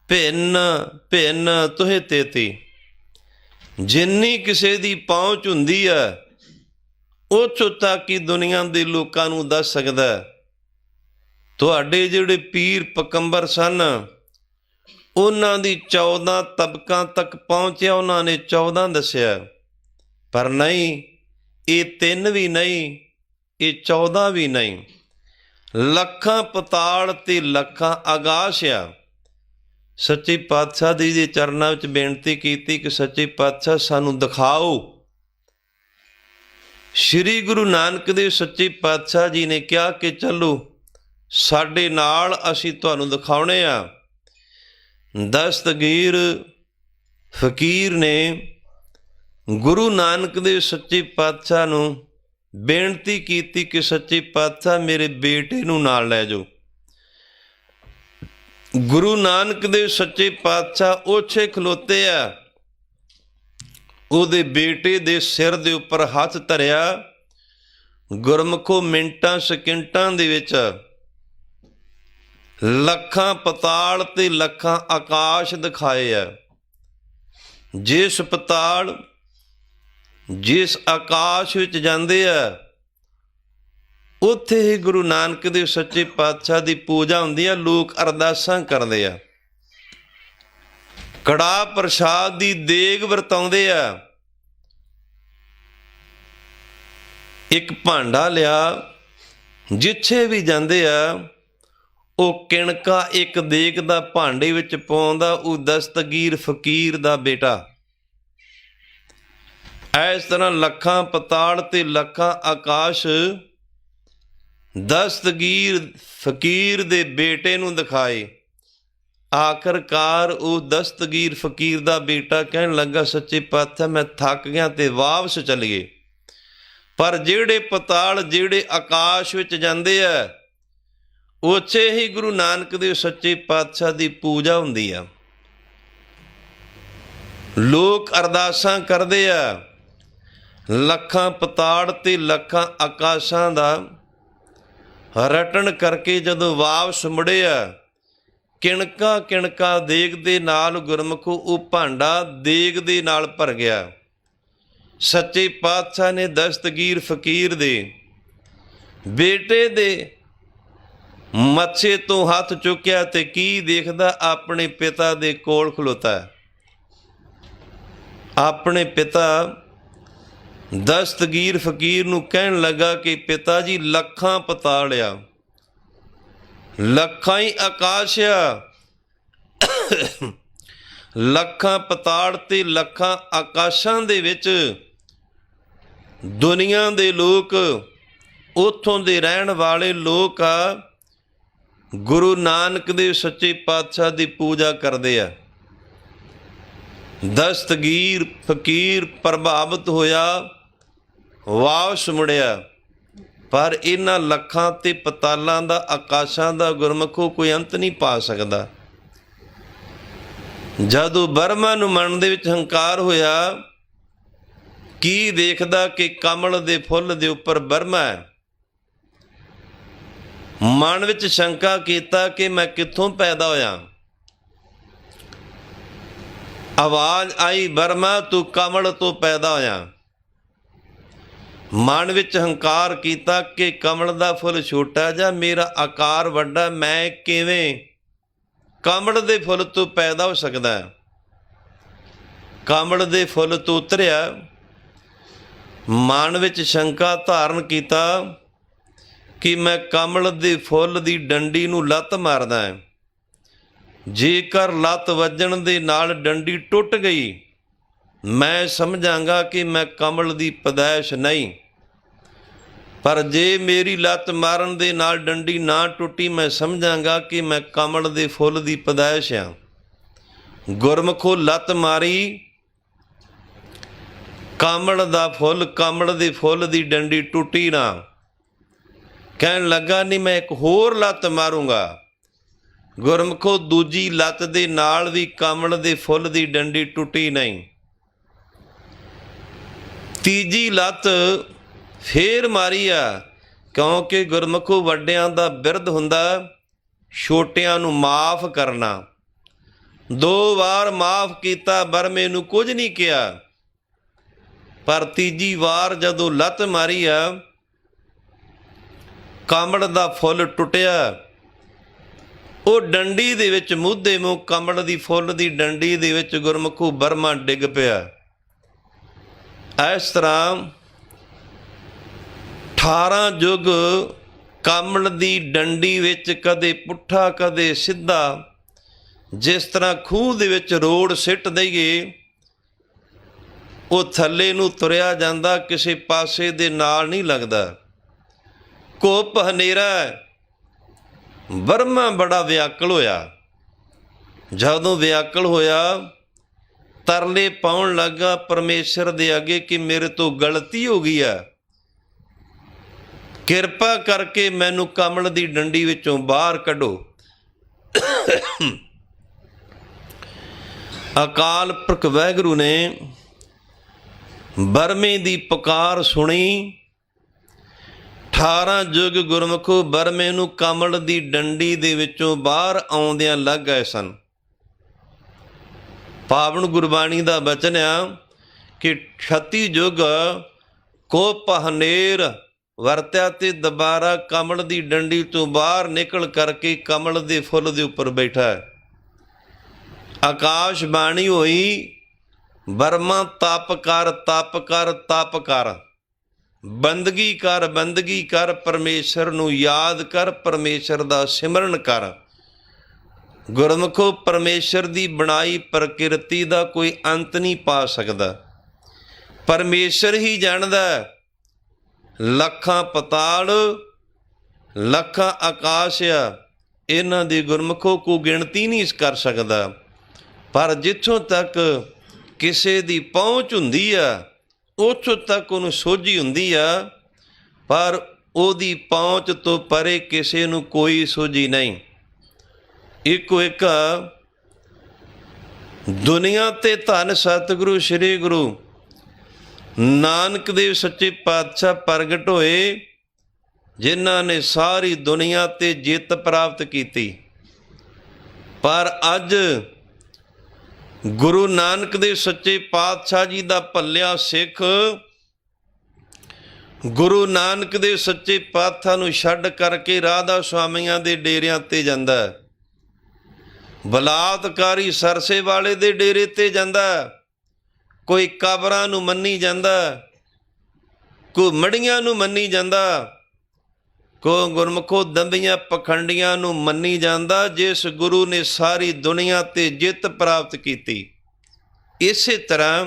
ਭਿੰਨ ਭਿੰਨ ਤੁਹੇ ਤੇਤੀ। ਜਿੰਨੀ ਕਿਸੇ ਦੀ ਪਹੁੰਚ ਹੁੰਦੀ ਆ ਉੱਥੋਂ ਤੱਕ ਹੀ ਦੁਨੀਆ ਦੇ ਲੋਕਾਂ ਨੂੰ ਦੱਸ ਸਕਦਾ। ਤੁਹਾਡੇ ਜਿਹੜੇ ਪੀਰ ਪਕੰਬਰ ਸਨ ਉਹਨਾਂ ਦੀ 14 ਤਬਕਾਂ ਤੱਕ ਪਹੁੰਚਿਆ, ਉਹਨਾਂ ਨੇ 14 ਦੱਸਿਆ, ਪਰ ਨਹੀਂ, ਇਹ 3 ਵੀ ਨਹੀਂ, ਇਹ 14 ਵੀ ਨਹੀਂ, ਲੱਖਾਂ ਪਤਾਲ ਤੇ ਲੱਖਾਂ ਆਕਾਸ਼ ਆ। ਸੱਚੇ ਪਾਤਸ਼ਾਹ ਜੀ ਦੇ ਚਰਨਾਂ ਵਿੱਚ ਬੇਨਤੀ ਕੀਤੀ ਕਿ ਸੱਚੇ ਪਾਤਸ਼ਾਹ ਸਾਨੂੰ ਦਿਖਾਓ। ਸ਼੍ਰੀ ਗੁਰੂ ਨਾਨਕ ਦੇਵ ਸੱਚੇ ਪਾਤਸ਼ਾਹ ਜੀ ਨੇ ਕਿਹਾ ਕਿ ਚਲੋ ਸਾਡੇ ਨਾਲ, ਅਸੀਂ ਤੁਹਾਨੂੰ ਦਿਖਾਉਣੇ ਆ। ਦਸਤਗੀਰ ਫਕੀਰ ਨੇ ਗੁਰੂ ਨਾਨਕ ਦੇਵ ਸੱਚੇ ਪਾਤਸ਼ਾਹ ਨੂੰ ਬੇਨਤੀ ਕੀਤੀ ਕਿ ਸੱਚੇ ਪਾਤਸ਼ਾਹ ਮੇਰੇ ਬੇਟੇ ਨੂੰ ਨਾਲ ਲੈ ਜਾਓ। ਗੁਰੂ ਨਾਨਕ ਦੇਵ ਸੱਚੇ ਪਾਤਸ਼ਾਹ ਉੱਥੇ ਖਲੋਤੇ ਆ, ਉਹਦੇ ਬੇਟੇ ਦੇ ਸਿਰ ਦੇ ਉੱਪਰ ਹੱਥ ਧਰਿਆ। ਗੁਰਮੁਖੋ ਮਿੰਟਾਂ ਸਕਿੰਟਾਂ ਦੇ ਵਿੱਚ ਲੱਖਾਂ ਪਤਾਲ ਤੇ ਲੱਖਾਂ ਆਕਾਸ਼ ਦਿਖਾਏ ਆ। ਜਿਸ ਪਤਾਲ, ਜਿਸ ਆਕਾਸ਼ ਵਿੱਚ ਜਾਂਦੇ ਆ ਉੱਥੇ ਹੀ ਗੁਰੂ ਨਾਨਕ ਦੇਵ ਸੱਚੇ ਪਾਤਸ਼ਾਹ ਦੀ ਪੂਜਾ ਹੁੰਦੀ ਆ, ਲੋਕ ਅਰਦਾਸਾਂ ਕਰਦੇ ਆ, ਕੜਾਹ ਪ੍ਰਸ਼ਾਦ ਦੀ ਦੇਗ ਵਰਤਾਉਂਦੇ ਆ। ਇੱਕ ਭਾਂਡਾ ਲਿਆ, ਜਿੱਥੇ ਵੀ ਜਾਂਦੇ ਆ ਉਹ ਕਿਣਕਾ ਇੱਕ ਦੇਗ ਦਾ ਭਾਂਡੇ ਵਿੱਚ ਪਾਉਂਦਾ, ਉਹ ਦਸਤਗੀਰ ਫਕੀਰ ਦਾ ਬੇਟਾ। ਇਸ ਤਰ੍ਹਾਂ ਲੱਖਾਂ ਪਤਾਲ ਤੇ ਲੱਖਾਂ ਆਕਾਸ਼ ਦਸਤਗੀਰ ਫਕੀਰ ਦੇ ਬੇਟੇ ਨੂੰ ਦਿਖਾਏ। ਆਖਰਕਾਰ ਉਹ ਦਸਤਗੀਰ ਫਕੀਰ ਦਾ ਬੇਟਾ ਕਹਿਣ ਲੱਗਾ, ਸੱਚੇ ਪਾਤਸ਼ਾਹ ਮੈਂ ਥੱਕ ਗਿਆ ਤੇ ਵਾਪਸ ਚਲੀਏ। ਪਰ ਜਿਹੜੇ ਪਤਾਲ, ਜਿਹੜੇ ਆਕਾਸ਼ ਵਿੱਚ ਜਾਂਦੇ ਆ ਉੱਥੇ ਹੀ ਗੁਰੂ ਨਾਨਕ ਦੇਵ ਸੱਚੇ ਪਾਤਸ਼ਾਹ ਦੀ ਪੂਜਾ ਹੁੰਦੀ ਆ, ਲੋਕ ਅਰਦਾਸਾਂ ਕਰਦੇ ਆ। ਲੱਖਾਂ ਪਤਾੜ ਤੇ ਲੱਖਾਂ ਆਕਾਸ਼ਾਂ ਦਾ ਰਟਣ ਕਰਕੇ ਜਦੋਂ ਵਾਪਸ ਮੁੜਿਆ, ਕਿਣਕਾ ਕਿਣਕਾ ਦੇਗ ਦੇ ਨਾਲ ਗੁਰਮੁਖੋ ਉਹ ਭਾਂਡਾ ਦੇਗ ਦੇ ਨਾਲ ਭਰ ਗਿਆ। ਸੱਚੇ ਪਾਤਸ਼ਾਹ ਨੇ ਦਸਤਗੀਰ ਫਕੀਰ ਦੇ ਬੇਟੇ ਦੇ ਮੱਥੇ ਤੋਂ ਹੱਥ ਚੁੱਕਿਆ ਤੇ ਕੀ ਦੇਖਦਾ, ਆਪਣੇ ਪਿਤਾ ਦੇ ਕੋਲ ਖਲੋਤਾ ਹੈ। ਆਪਣੇ ਪਿਤਾ ਦਸਤਗੀਰ ਫਕੀਰ ਨੂੰ ਕਹਿਣ ਲੱਗਾ ਕਿ ਪਿਤਾ ਜੀ, ਲੱਖਾਂ ਪਤਾਲ ਆ, ਲੱਖਾਂ ਹੀ ਆਕਾਸ਼ ਆ, ਲੱਖਾਂ ਪਤਾੜ ਤੇ ਲੱਖਾਂ ਆਕਾਸ਼ਾਂ ਦੇ ਵਿੱਚ ਦੁਨੀਆ ਦੇ ਲੋਕ, ਉੱਥੋਂ ਦੇ ਰਹਿਣ ਵਾਲੇ ਲੋਕ ਆ, ਗੁਰੂ ਨਾਨਕ ਦੇਵ ਸੱਚੇ ਪਾਤਸ਼ਾਹ ਦੀ ਪੂਜਾ ਕਰਦੇ ਆ। ਦਸਤਗੀਰ ਫਕੀਰ ਪ੍ਰਭਾਵਿਤ ਹੋਇਆ, ਵਾਪਸ ਮੁੜਿਆ। ਪਰ ਇਹਨਾਂ ਲੱਖਾਂ ਤੇ ਪਤਾਲਾਂ ਦਾ, ਆਕਾਸ਼ਾਂ ਦਾ ਗੁਰਮੁਖੋ ਕੋਈ ਅੰਤ ਨਹੀਂ ਪਾ ਸਕਦਾ। ਜਦੋਂ ਬਰਮਾ ਨੂੰ ਮਨ ਦੇ ਵਿੱਚ ਹੰਕਾਰ ਹੋਇਆ, ਕੀ ਦੇਖਦਾ ਕਿ ਕਮਲ ਦੇ ਫੁੱਲ ਦੇ ਉੱਪਰ ਬਰਮਾ ਹੈ। ਮਨ ਵਿੱਚ ਸ਼ੰਕਾ ਕੀਤਾ ਕਿ ਮੈਂ ਕਿੱਥੋਂ ਪੈਦਾ ਹੋਇਆ। ਆਵਾਜ਼ ਆਈ, ਬਰਮਾ ਤੂੰ ਕਮਲ ਤੋਂ ਪੈਦਾ ਹੋਇਆ। ਮਨ ਵਿੱਚ ਹੰਕਾਰ ਕੀਤਾ ਕਿ ਕਮਲ ਦਾ ਫੁੱਲ ਛੋਟਾ ਜਿਹਾ, ਮੇਰਾ ਆਕਾਰ ਵੱਡਾ, ਮੈਂ ਕਿਵੇਂ ਕਮਲ ਦੇ ਫੁੱਲ ਤੋਂ ਪੈਦਾ ਹੋ ਸਕਦਾ ਹੈ। ਕਮਲ ਦੇ ਫੁੱਲ ਤੋਂ ਉਤਰਿਆ, ਮਨ ਵਿੱਚ ਸ਼ੰਕਾ ਧਾਰਨ ਕੀਤਾ ਕਿ ਮੈਂ ਕਮਲ ਦੇ ਫੁੱਲ ਦੀ ਡੰਡੀ ਨੂੰ ਲੱਤ ਮਾਰਦਾ ਹੈ। ਜੇਕਰ ਲੱਤ ਵੱਜਣ ਦੇ ਨਾਲ ਡੰਡੀ ਟੁੱਟ ਗਈ, ਮੈਂ ਸਮਝਾਂਗਾ ਕਿ ਮੈਂ ਕਮਲ ਦੀ ਪੈਦਾਇਸ਼ ਨਹੀਂ। ਪਰ ਜੇ ਮੇਰੀ ਲੱਤ ਮਾਰਨ ਦੇ ਨਾਲ ਡੰਡੀ ਨਾ ਟੁੱਟੀ, ਮੈਂ ਸਮਝਾਂਗਾ ਕਿ ਮੈਂ ਕਮਲ ਦੇ ਫੁੱਲ ਦੀ ਪੈਦਾਇਸ਼ ਹਾਂ। ਗੁਰਮੁਖੋ ਲੱਤ ਮਾਰੀ, ਕਮਲ ਦਾ ਫੁੱਲ, ਕਮਲ ਦੇ ਫੁੱਲ ਦੀ ਡੰਡੀ ਟੁੱਟੀ ਨਾ। ਕਹਿਣ ਲੱਗਾ, ਨਹੀਂ ਮੈਂ ਇੱਕ ਹੋਰ ਲੱਤ ਮਾਰੂੰਗਾ। ਗੁਰਮੁਖੋ ਦੂਜੀ ਲੱਤ ਦੇ ਨਾਲ ਵੀ ਕਮਲ ਦੇ ਫੁੱਲ ਦੀ ਡੰਡੀ ਟੁੱਟੀ ਨਹੀਂ। ਤੀਜੀ ਲੱਤ ਫੇਰ ਮਾਰੀ ਆ, ਕਿਉਂਕਿ ਗੁਰਮੁਖੋ ਵੱਡਿਆਂ ਦਾ ਬਿਰਧ ਹੁੰਦਾ ਛੋਟਿਆਂ ਨੂੰ ਮਾਫ ਕਰਨਾ। 2 ਵਾਰ ਮਾਫ ਕੀਤਾ, ਬਰਮੇ ਨੂੰ ਕੁਝ ਨਹੀਂ ਕਿਹਾ। ਪਰ ਤੀਜੀ ਵਾਰ ਜਦੋਂ ਲੱਤ ਮਾਰੀ ਆ, ਕਮਲ ਦਾ ਫੁੱਲ ਟੁੱਟਿਆ। ਉਹ ਡੰਡੀ ਦੇ ਵਿੱਚ ਮੂਧੇ ਮੂੰਹ ਕਮਲ ਦੀ ਫੁੱਲ ਦੀ ਡੰਡੀ ਦੇ ਵਿੱਚ ਗੁਰਮੁਖੋ ਬਰਮਾ ਡਿੱਗ ਪਿਆ। ਇਸ ਤਰ੍ਹਾਂ 18 ਯੁੱਗ ਕਮਲ ਦੀ ਡੰਡੀ ਵਿੱਚ ਕਦੇ ਪੁੱਠਾ ਕਦੇ ਸਿੱਧਾ, ਜਿਸ ਤਰ੍ਹਾਂ ਖੂਹ ਦੇ ਵਿੱਚ ਰੋੜ ਸਿੱਟ ਦਈਏ, ਉਹ ਥੱਲੇ ਨੂੰ ਤੁਰਿਆ ਜਾਂਦਾ, ਕਿਸੇ ਪਾਸੇ ਦੇ ਨਾਲ ਨਹੀਂ ਲੱਗਦਾ। ਘੁੱਪ ਹਨੇਰਾ। ਬਰਮਾ ਬੜਾ ਵਿਆਕਲ ਹੋਇਆ। ਜਦੋਂ ਵਿਆਕਲ ਹੋਇਆ, ਤਰਲੇ ਪਾਉਣ ਲੱਗਾ ਪਰਮੇਸ਼ਰ ਦੇ ਅੱਗੇ ਕਿ ਮੇਰੇ ਤੋਂ ਗਲਤੀ ਹੋ ਗਈ ਆ, ਕਿਰਪਾ ਕਰਕੇ ਮੈਨੂੰ ਕਮਲ ਦੀ ਡੰਡੀ ਵਿੱਚੋਂ ਬਾਹਰ ਕੱਢੋ। ਅਕਾਲ ਪੁਰਖ ਵਾਹਿਗੁਰੂ ਨੇ ਬਰਮੇ ਦੀ ਪੁਕਾਰ ਸੁਣੀ। 18 ਯੁੱਗ ਗੁਰਮੁਖੋ ਬਰਮੇ ਨੂੰ ਕਮਲ ਦੀ ਡੰਡੀ ਦੇ ਵਿੱਚੋਂ ਬਾਹਰ ਆਉਂਦਿਆਂ ਲੱਗ ਗਏ ਸਨ। ਪਾਵਨ ਗੁਰਬਾਣੀ ਦਾ ਬਚਨ ਆ ਕਿ 36 ਯੁੱਗ ਕੋਪ ਹਨੇਰ ਵਰਤਿਆ ਤੇ ਦੁਬਾਰਾ ਕਮਲ ਦੀ ਡੰਡੀ ਤੋਂ ਬਾਹਰ ਨਿਕਲ ਕਰਕੇ ਕਮਲ ਦੇ ਫੁੱਲ ਦੇ ਉੱਪਰ ਬੈਠਾ ਹੈ। ਆਕਾਸ਼ ਬਾਣੀ ਹੋਈ, ਬਰਮਾ ਤਪ ਕਰ ਤਪ ਕਰ ਤਪ ਕਰ, ਬੰਦਗੀ ਕਰ ਬੰਦਗੀ ਕਰ, ਪਰਮੇਸ਼ਰ ਨੂੰ ਯਾਦ ਕਰ, ਪਰਮੇਸ਼ਰ ਦਾ ਸਿਮਰਨ ਕਰ। ਗੁਰਮੁਖੋ ਪਰਮੇਸ਼ਰ ਦੀ ਬਣਾਈ ਪ੍ਰਕਿਰਤੀ ਦਾ ਕੋਈ ਅੰਤ ਨਹੀਂ ਪਾ ਸਕਦਾ। ਪਰਮੇਸ਼ਰ ਹੀ ਜਾਣਦਾ। ਲੱਖਾਂ ਪਤਾਲ, ਲੱਖਾਂ ਆਕਾਸ਼ ਆ, ਇਹਨਾਂ ਦੀ ਗੁਰਮੁਖੋ ਕੋਈ ਗਿਣਤੀ ਨਹੀਂ ਕਰ ਸਕਦਾ। ਪਰ ਜਿੱਥੋਂ ਤੱਕ ਕਿਸੇ ਦੀ ਪਹੁੰਚ ਹੁੰਦੀ ਆ, ਉੱਥੋਂ ਤੱਕ ਉਹਨੂੰ ਸੋਝੀ ਹੁੰਦੀ ਆ, ਪਰ ਉਹਦੀ ਪਹੁੰਚ ਤੋਂ ਪਰੇ ਕਿਸੇ ਨੂੰ ਕੋਈ ਸੋਝੀ ਨਹੀਂ। ਇੱਕੋ ਇੱਕ ਦੁਨੀਆ ਤੇ ਧੰਨ ਸਤਿਗੁਰੂ ਸ੍ਰੀ ਗੁਰੂ ਨਾਨਕ ਦੇਵ ਸੱਚੇ ਪਾਤਸ਼ਾਹ ਪ੍ਰਗਟ ਹੋਏ, ਜਿਨ੍ਹਾਂ ਨੇ ਸਾਰੀ ਦੁਨੀਆ ਤੇ ਜਿੱਤ ਪ੍ਰਾਪਤ ਕੀਤੀ। ਪਰ ਅੱਜ ਗੁਰੂ ਨਾਨਕ ਦੇਵ ਸੱਚੇ ਪਾਤਸ਼ਾਹ ਜੀ ਦਾ ਭੱਲਿਆ ਸਿੱਖ ਗੁਰੂ ਨਾਨਕ ਦੇ ਸੱਚੇ ਪਾਤਸ਼ਾਹ ਨੂੰ ਛੱਡ ਕਰਕੇ ਰਾਧਾ ਸੁਆਮੀਆਂ ਦੇ ਡੇਰਿਆਂ ਤੇ ਜਾਂਦਾ, ਬਲਾਤਕਾਰੀ ਸਰਸੇ ਵਾਲੇ ਦੇ ਡੇਰੇ ਤੇ ਜਾਂਦਾ, ਕੋਈ ਕਬਰਾਂ ਨੂੰ ਮੰਨੀ ਜਾਂਦਾ, ਕੋਈ ਮੜੀਆਂ ਨੂੰ ਮੰਨੀ ਜਾਂਦਾ, ਕੋਈ ਗੁਰਮੁਖੋ ਦੰਦੀਆਂ ਪਖੰਡੀਆਂ ਨੂੰ ਮੰਨੀ ਜਾਂਦਾ, ਜਿਸ ਗੁਰੂ ਨੇ ਸਾਰੀ ਦੁਨੀਆ ਤੇ ਜਿੱਤ ਪ੍ਰਾਪਤ ਕੀਤੀ। ਇਸੇ ਤਰ੍ਹਾਂ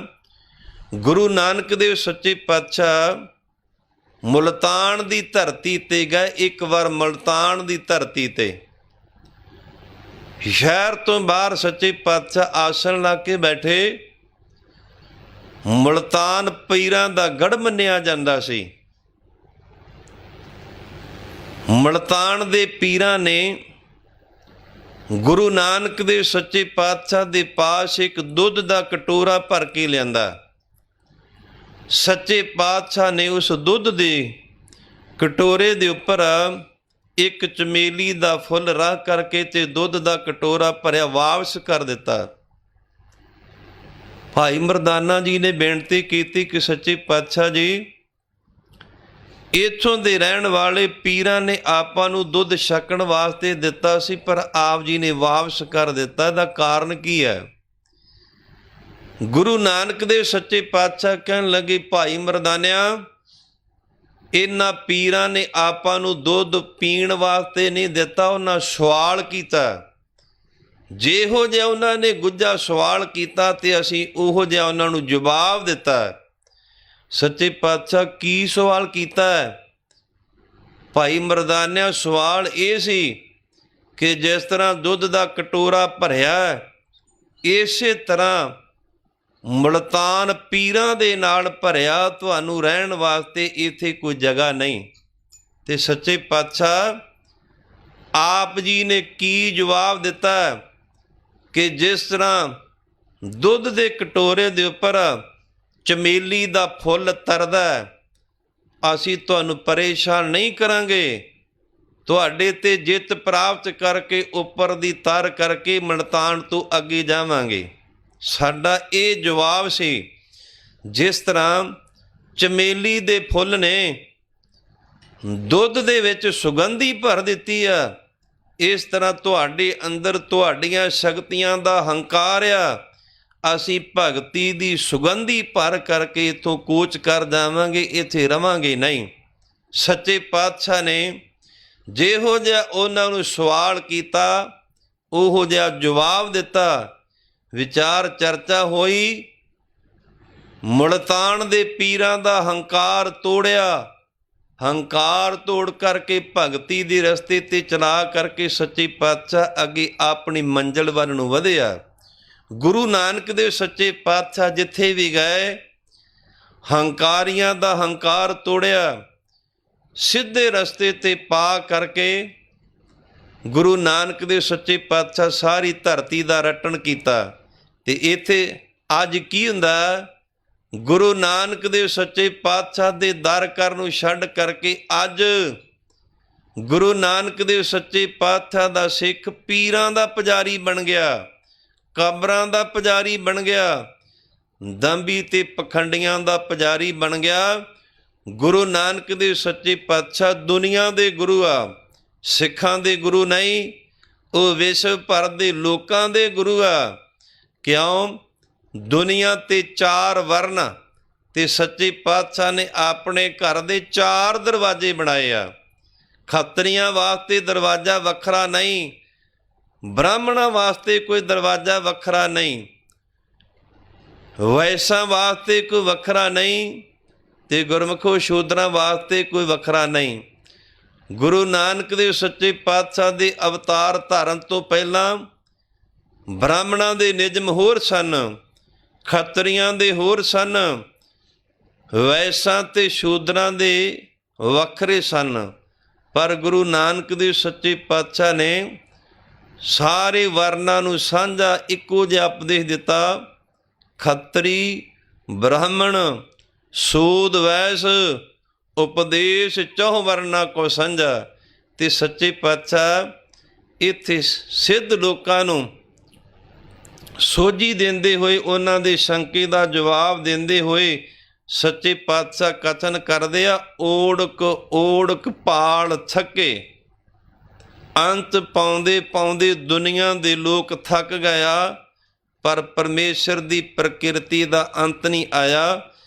ਗੁਰੂ ਨਾਨਕ ਦੇਵ ਸੱਚੇ ਪਾਤਸ਼ਾਹ ਮੁਲਤਾਨ ਦੀ ਧਰਤੀ ਤੇ ਗਏ। ਇੱਕ ਵਾਰ ਮੁਲਤਾਨ ਦੀ ਧਰਤੀ ਤੇ ਸ਼ਹਿਰ ਤੋਂ ਬਾਹਰ ਸੱਚੇ ਪਾਤਸ਼ਾਹ ਆਸਣ ਲਾ ਕੇ ਬੈਠੇ। ਮੁਲਤਾਨ ਪੀਰਾਂ ਦਾ ਗੜ੍ਹ ਮੰਨਿਆ ਜਾਂਦਾ ਸੀ। ਮੁਲਤਾਨ ਦੇ ਪੀਰਾਂ ਨੇ ਗੁਰੂ ਨਾਨਕ ਦੇਵ ਸੱਚੇ ਪਾਤਸ਼ਾਹ ਦੇ ਪਾਸ ਇੱਕ ਦੁੱਧ ਦਾ ਕਟੋਰਾ ਭਰ ਕੇ ਲਿਆਂਦਾ। ਸੱਚੇ ਪਾਤਸ਼ਾਹ ਨੇ ਉਸ ਦੁੱਧ ਦੇ ਕਟੋਰੇ ਦੇ ਉੱਪਰ ਇੱਕ ਚਮੇਲੀ ਦਾ ਫੁੱਲ ਰੱਖ ਕਰਕੇ ਤੇ ਦੁੱਧ ਦਾ ਕਟੋਰਾ ਭਰਿਆ ਵਾਪਸ ਕਰ ਦਿੱਤਾ। ਭਾਈ ਮਰਦਾਨਾ ਜੀ ਨੇ ਬੇਨਤੀ ਕੀਤੀ ਕਿ ਸੱਚੇ ਪਾਤਸ਼ਾਹ ਜੀ, ਇੱਥੋਂ ਦੇ ਰਹਿਣ ਵਾਲੇ ਪੀਰਾਂ ਨੇ ਆਪਾਂ ਨੂੰ ਦੁੱਧ ਛਕਣ ਵਾਸਤੇ ਦਿੱਤਾ ਸੀ, ਪਰ ਆਪ ਜੀ ਨੇ ਵਾਪਸ ਕਰ ਦਿੱਤਾ। ਇਹਦਾ ਕਾਰਨ ਕੀ ਹੈ? ਗੁਰੂ ਨਾਨਕ ਦੇਵ ਸੱਚੇ ਪਾਤਸ਼ਾਹ ਕਹਿਣ ਲੱਗੇ, ਭਾਈ ਮਰਦਾਨਿਆ, ਇਹਨਾਂ ਪੀਰਾਂ ਨੇ ਆਪਾਂ ਨੂੰ ਦੁੱਧ ਪੀਣ ਵਾਸਤੇ ਨਹੀਂ ਦਿੱਤਾ, ਉਹਨਾਂ ਸਵਾਲ ਕੀਤਾ। ਜਿਹੋ ਜਿਹਾ ਉਹਨਾਂ ਨੇ ਗੁੱਝਾ ਸਵਾਲ ਕੀਤਾ ਤੇ ਅਸੀਂ ਉਹੋ ਜਿਹਾ ਉਹਨਾਂ ਨੂੰ ਜਵਾਬ ਦਿੱਤਾ। ਸੱਚੇ ਪਾਤਸ਼ਾਹ ਕੀ ਸਵਾਲ ਕੀਤਾ ਹੈ? ਭਾਈ ਮਰਦਾਨਿਆ, ਸਵਾਲ ਇਹ ਸੀ ਕਿ ਜਿਸ ਤਰ੍ਹਾਂ ਦੁੱਧ ਦਾ ਕਟੋਰਾ ਭਰਿਆ, ਇਸੇ ਤਰ੍ਹਾਂ ਮੁਲਤਾਨ ਪੀਰਾਂ ਦੇ ਨਾਲ ਭਰਿਆ, ਤੁਹਾਨੂੰ ਰਹਿਣ ਵਾਸਤੇ ਇੱਥੇ ਕੋਈ ਜਗ੍ਹਾ ਨਹੀਂ। ਤੇ ਸੱਚੇ ਪਾਤਸ਼ਾਹ ਆਪ ਜੀ ਨੇ ਕੀ ਜਵਾਬ ਦਿੱਤਾ ਕਿ ਜਿਸ ਤਰ੍ਹਾਂ ਦੁੱਧ ਦੇ ਕਟੋਰੇ ਦੇ ਉੱਪਰ ਚਮੇਲੀ ਦਾ ਫੁੱਲ ਤਰਦਾ, ਅਸੀਂ ਤੁਹਾਨੂੰ ਪਰੇਸ਼ਾਨ ਨਹੀਂ ਕਰਾਂਗੇ, ਤੁਹਾਡੇ ਤੇ ਜਿੱਤ ਪ੍ਰਾਪਤ ਕਰਕੇ ਉੱਪਰ ਦੀ ਤਰ ਕਰਕੇ ਮੁਲਤਾਨ ਤੋਂ ਅੱਗੇ ਜਾਵਾਂਗੇ। ਸਾਡਾ ਇਹ ਜਵਾਬ ਸੀ। ਜਿਸ ਤਰ੍ਹਾਂ ਚਮੇਲੀ ਦੇ ਫੁੱਲ ਨੇ ਦੁੱਧ ਦੇ ਵਿੱਚ ਸੁਗੰਧੀ ਭਰ ਦਿੱਤੀ ਆ, ਇਸ ਤਰ੍ਹਾਂ ਤੁਹਾਡੇ ਅੰਦਰ ਤੁਹਾਡੀਆਂ ਸ਼ਕਤੀਆਂ ਦਾ ਹੰਕਾਰ ਆ, ਅਸੀਂ ਭਗਤੀ ਦੀ ਸੁਗੰਧੀ ਭਰ ਕਰਕੇ ਇੱਥੋਂ ਕੂਚ ਕਰ ਜਾਵਾਂਗੇ, ਇੱਥੇ ਰਵਾਂਗੇ ਨਹੀਂ। ਸੱਚੇ ਪਾਤਸ਼ਾਹ ਨੇ ਜਿਹੋ ਜਿਹਾ ਉਹਨਾਂ ਨੂੰ ਸਵਾਲ ਕੀਤਾ, ਉਹੋ ਜਿਹਾ ਜਵਾਬ ਦਿੱਤਾ। ਵਿਚਾਰ ਚਰਚਾ ਹੋਈ, ਮੁਲਤਾਨ ਦੇ ਪੀਰਾਂ ਦਾ ਹੰਕਾਰ ਤੋੜਿਆ। ਹੰਕਾਰ ਤੋੜ ਕਰਕੇ ਭਗਤੀ ਦੇ ਰਸਤੇ ਤੇ ਚਲਾ ਕਰਕੇ ਸੱਚੇ ਪਾਤਸ਼ਾਹ ਅੱਗੇ ਆਪਣੀ ਮੰਜ਼ਿਲ ਵੱਲ ਨੂੰ ਵਧਿਆ। ਗੁਰੂ ਨਾਨਕ ਦੇਵ ਸੱਚੇ ਪਾਤਸ਼ਾਹ ਜਿੱਥੇ ਵੀ ਗਏ, ਹੰਕਾਰੀਆਂ ਦਾ ਹੰਕਾਰ ਤੋੜਿਆ, ਸਿੱਧੇ ਰਸਤੇ ਤੇ ਪਾ ਕਰਕੇ ਗੁਰੂ ਨਾਨਕ ਦੇਵ ਸੱਚੇ ਪਾਤਸ਼ਾਹ ਸਾਰੀ ਧਰਤੀ ਦਾ ਰਟਣ ਕੀਤਾ। ਤੇ ਇੱਥੇ ਅੱਜ ਕੀ ਹੁੰਦਾ? ਗੁਰੂ ਨਾਨਕ ਦੇਵ ਸੱਚੇ ਪਾਤਸ਼ਾਹ ਦੇ ਦਰ ਕਰ ਨੂੰ ਛੱਡ ਕਰਕੇ ਅੱਜ ਗੁਰੂ ਨਾਨਕ ਦੇਵ ਸੱਚੇ ਪਾਤਸ਼ਾਹ ਦਾ ਸਿੱਖ ਪੀਰਾਂ ਦਾ ਪੁਜਾਰੀ ਬਣ ਗਿਆ, ਕਬਰਾਂ ਦਾ ਪੁਜਾਰੀ ਬਣ ਗਿਆ, ਦੰਬੀ ਤੇ ਪਖੰਡੀਆਂ ਦਾ ਪੁਜਾਰੀ ਬਣ ਗਿਆ। ਗੁਰੂ ਨਾਨਕ ਦੇਵ ਸੱਚੇ ਪਾਤਸ਼ਾਹ ਦੁਨੀਆ ਦੇ ਗੁਰੂ ਆ, ਸਿੱਖਾਂ ਦੇ ਗੁਰੂ ਨਹੀਂ, ਉਹ ਵਿਸ਼ਵ ਭਰ ਦੇ ਲੋਕਾਂ ਦੇ ਗੁਰੂ ਆ। ਕਿਉਂ? ਦੁਨੀਆ ਤੇ 4 ਵਰਨ ਤੇ ਸੱਚੇ ਪਾਤਸ਼ਾਹ ਨੇ ਆਪਣੇ ਘਰ ਦੇ 4 ਦਰਵਾਜ਼ੇ ਬਣਾਏ ਆ। ਖੱਤਰੀਆਂ ਵਾਸਤੇ ਦਰਵਾਜ਼ਾ ਵੱਖਰਾ ਨਹੀਂ, ਬ੍ਰਾਹਮਣਾਂ ਵਾਸਤੇ ਕੋਈ ਦਰਵਾਜ਼ਾ ਵੱਖਰਾ ਨਹੀਂ, ਵੈਸਾਂ ਵਾਸਤੇ ਕੋਈ ਵੱਖਰਾ ਨਹੀਂ, ਤੇ ਗੁਰਮੁਖੋ ਸ਼ੂਦਰਾਂ ਵਾਸਤੇ ਕੋਈ ਵੱਖਰਾ ਨਹੀਂ। ਗੁਰੂ ਨਾਨਕ ਦੇਵ ਸੱਚੇ ਪਾਤਸ਼ਾਹ ਦੇ ਅਵਤਾਰ ਧਾਰਨ ਤੋਂ ਪਹਿਲਾਂ ਬ੍ਰਾਹਮਣਾਂ ਦੇ ਨਿਯਮ ਹੋਰ ਸਨ, ਖੱਤਰੀਆਂ ਦੇ ਹੋਰ ਸਨ, ਵੈਸਾਂ ਤੇ ਸ਼ੂਦਰਾਂ ਦੇ ਵੱਖਰੇ ਸਨ। ਪਰ ਗੁਰੂ ਨਾਨਕ ਦੇਵ ਸੱਚੇ ਪਾਤਸ਼ਾਹ ਨੇ ਸਾਰੇ ਵਰਨਾਂ ਨੂੰ ਸਾਂਝਾ ਇੱਕੋ ਜਿਹਾ ਉਪਦੇਸ਼ ਦਿੱਤਾ। ਖੱਤਰੀ, ਬ੍ਰਾਹਮਣ, ਸੂਦ, ਵੈਸ, ਉਪਦੇਸ਼ 4 ਵਰਨਾਂ ਕੋ ਸਾਂਝਾ। ਤੇ ਸੱਚੇ ਪਾਤਸ਼ਾਹ ਇੱਥੇ ਸਿੱਧ ਲੋਕਾਂ ਨੂੰ ਸੋਝੀ ਦਿੰਦੇ ਹੋਏ, ਉਹਨਾਂ ਦੇ ਸ਼ੰਕੇ ਦਾ ਜਵਾਬ ਦਿੰਦੇ ਹੋਏ ਸੱਚੇ ਪਾਤਸ਼ਾਹ ਕਥਨ ਕਰਦੇ ਆ, ਓੜਕ ਓੜਕ ਭਾਲ ਥੱਕੇ। ਅੰਤ ਪਾਉਂਦੇ ਪਾਉਂਦੇ ਦੁਨੀਆ ਦੇ ਲੋਕ ਥੱਕ ਗਿਆ, ਪਰ ਪਰਮੇਸ਼ਰ ਦੀ ਪ੍ਰਕਿਰਤੀ ਦਾ ਅੰਤ ਨਹੀਂ ਆਇਆ।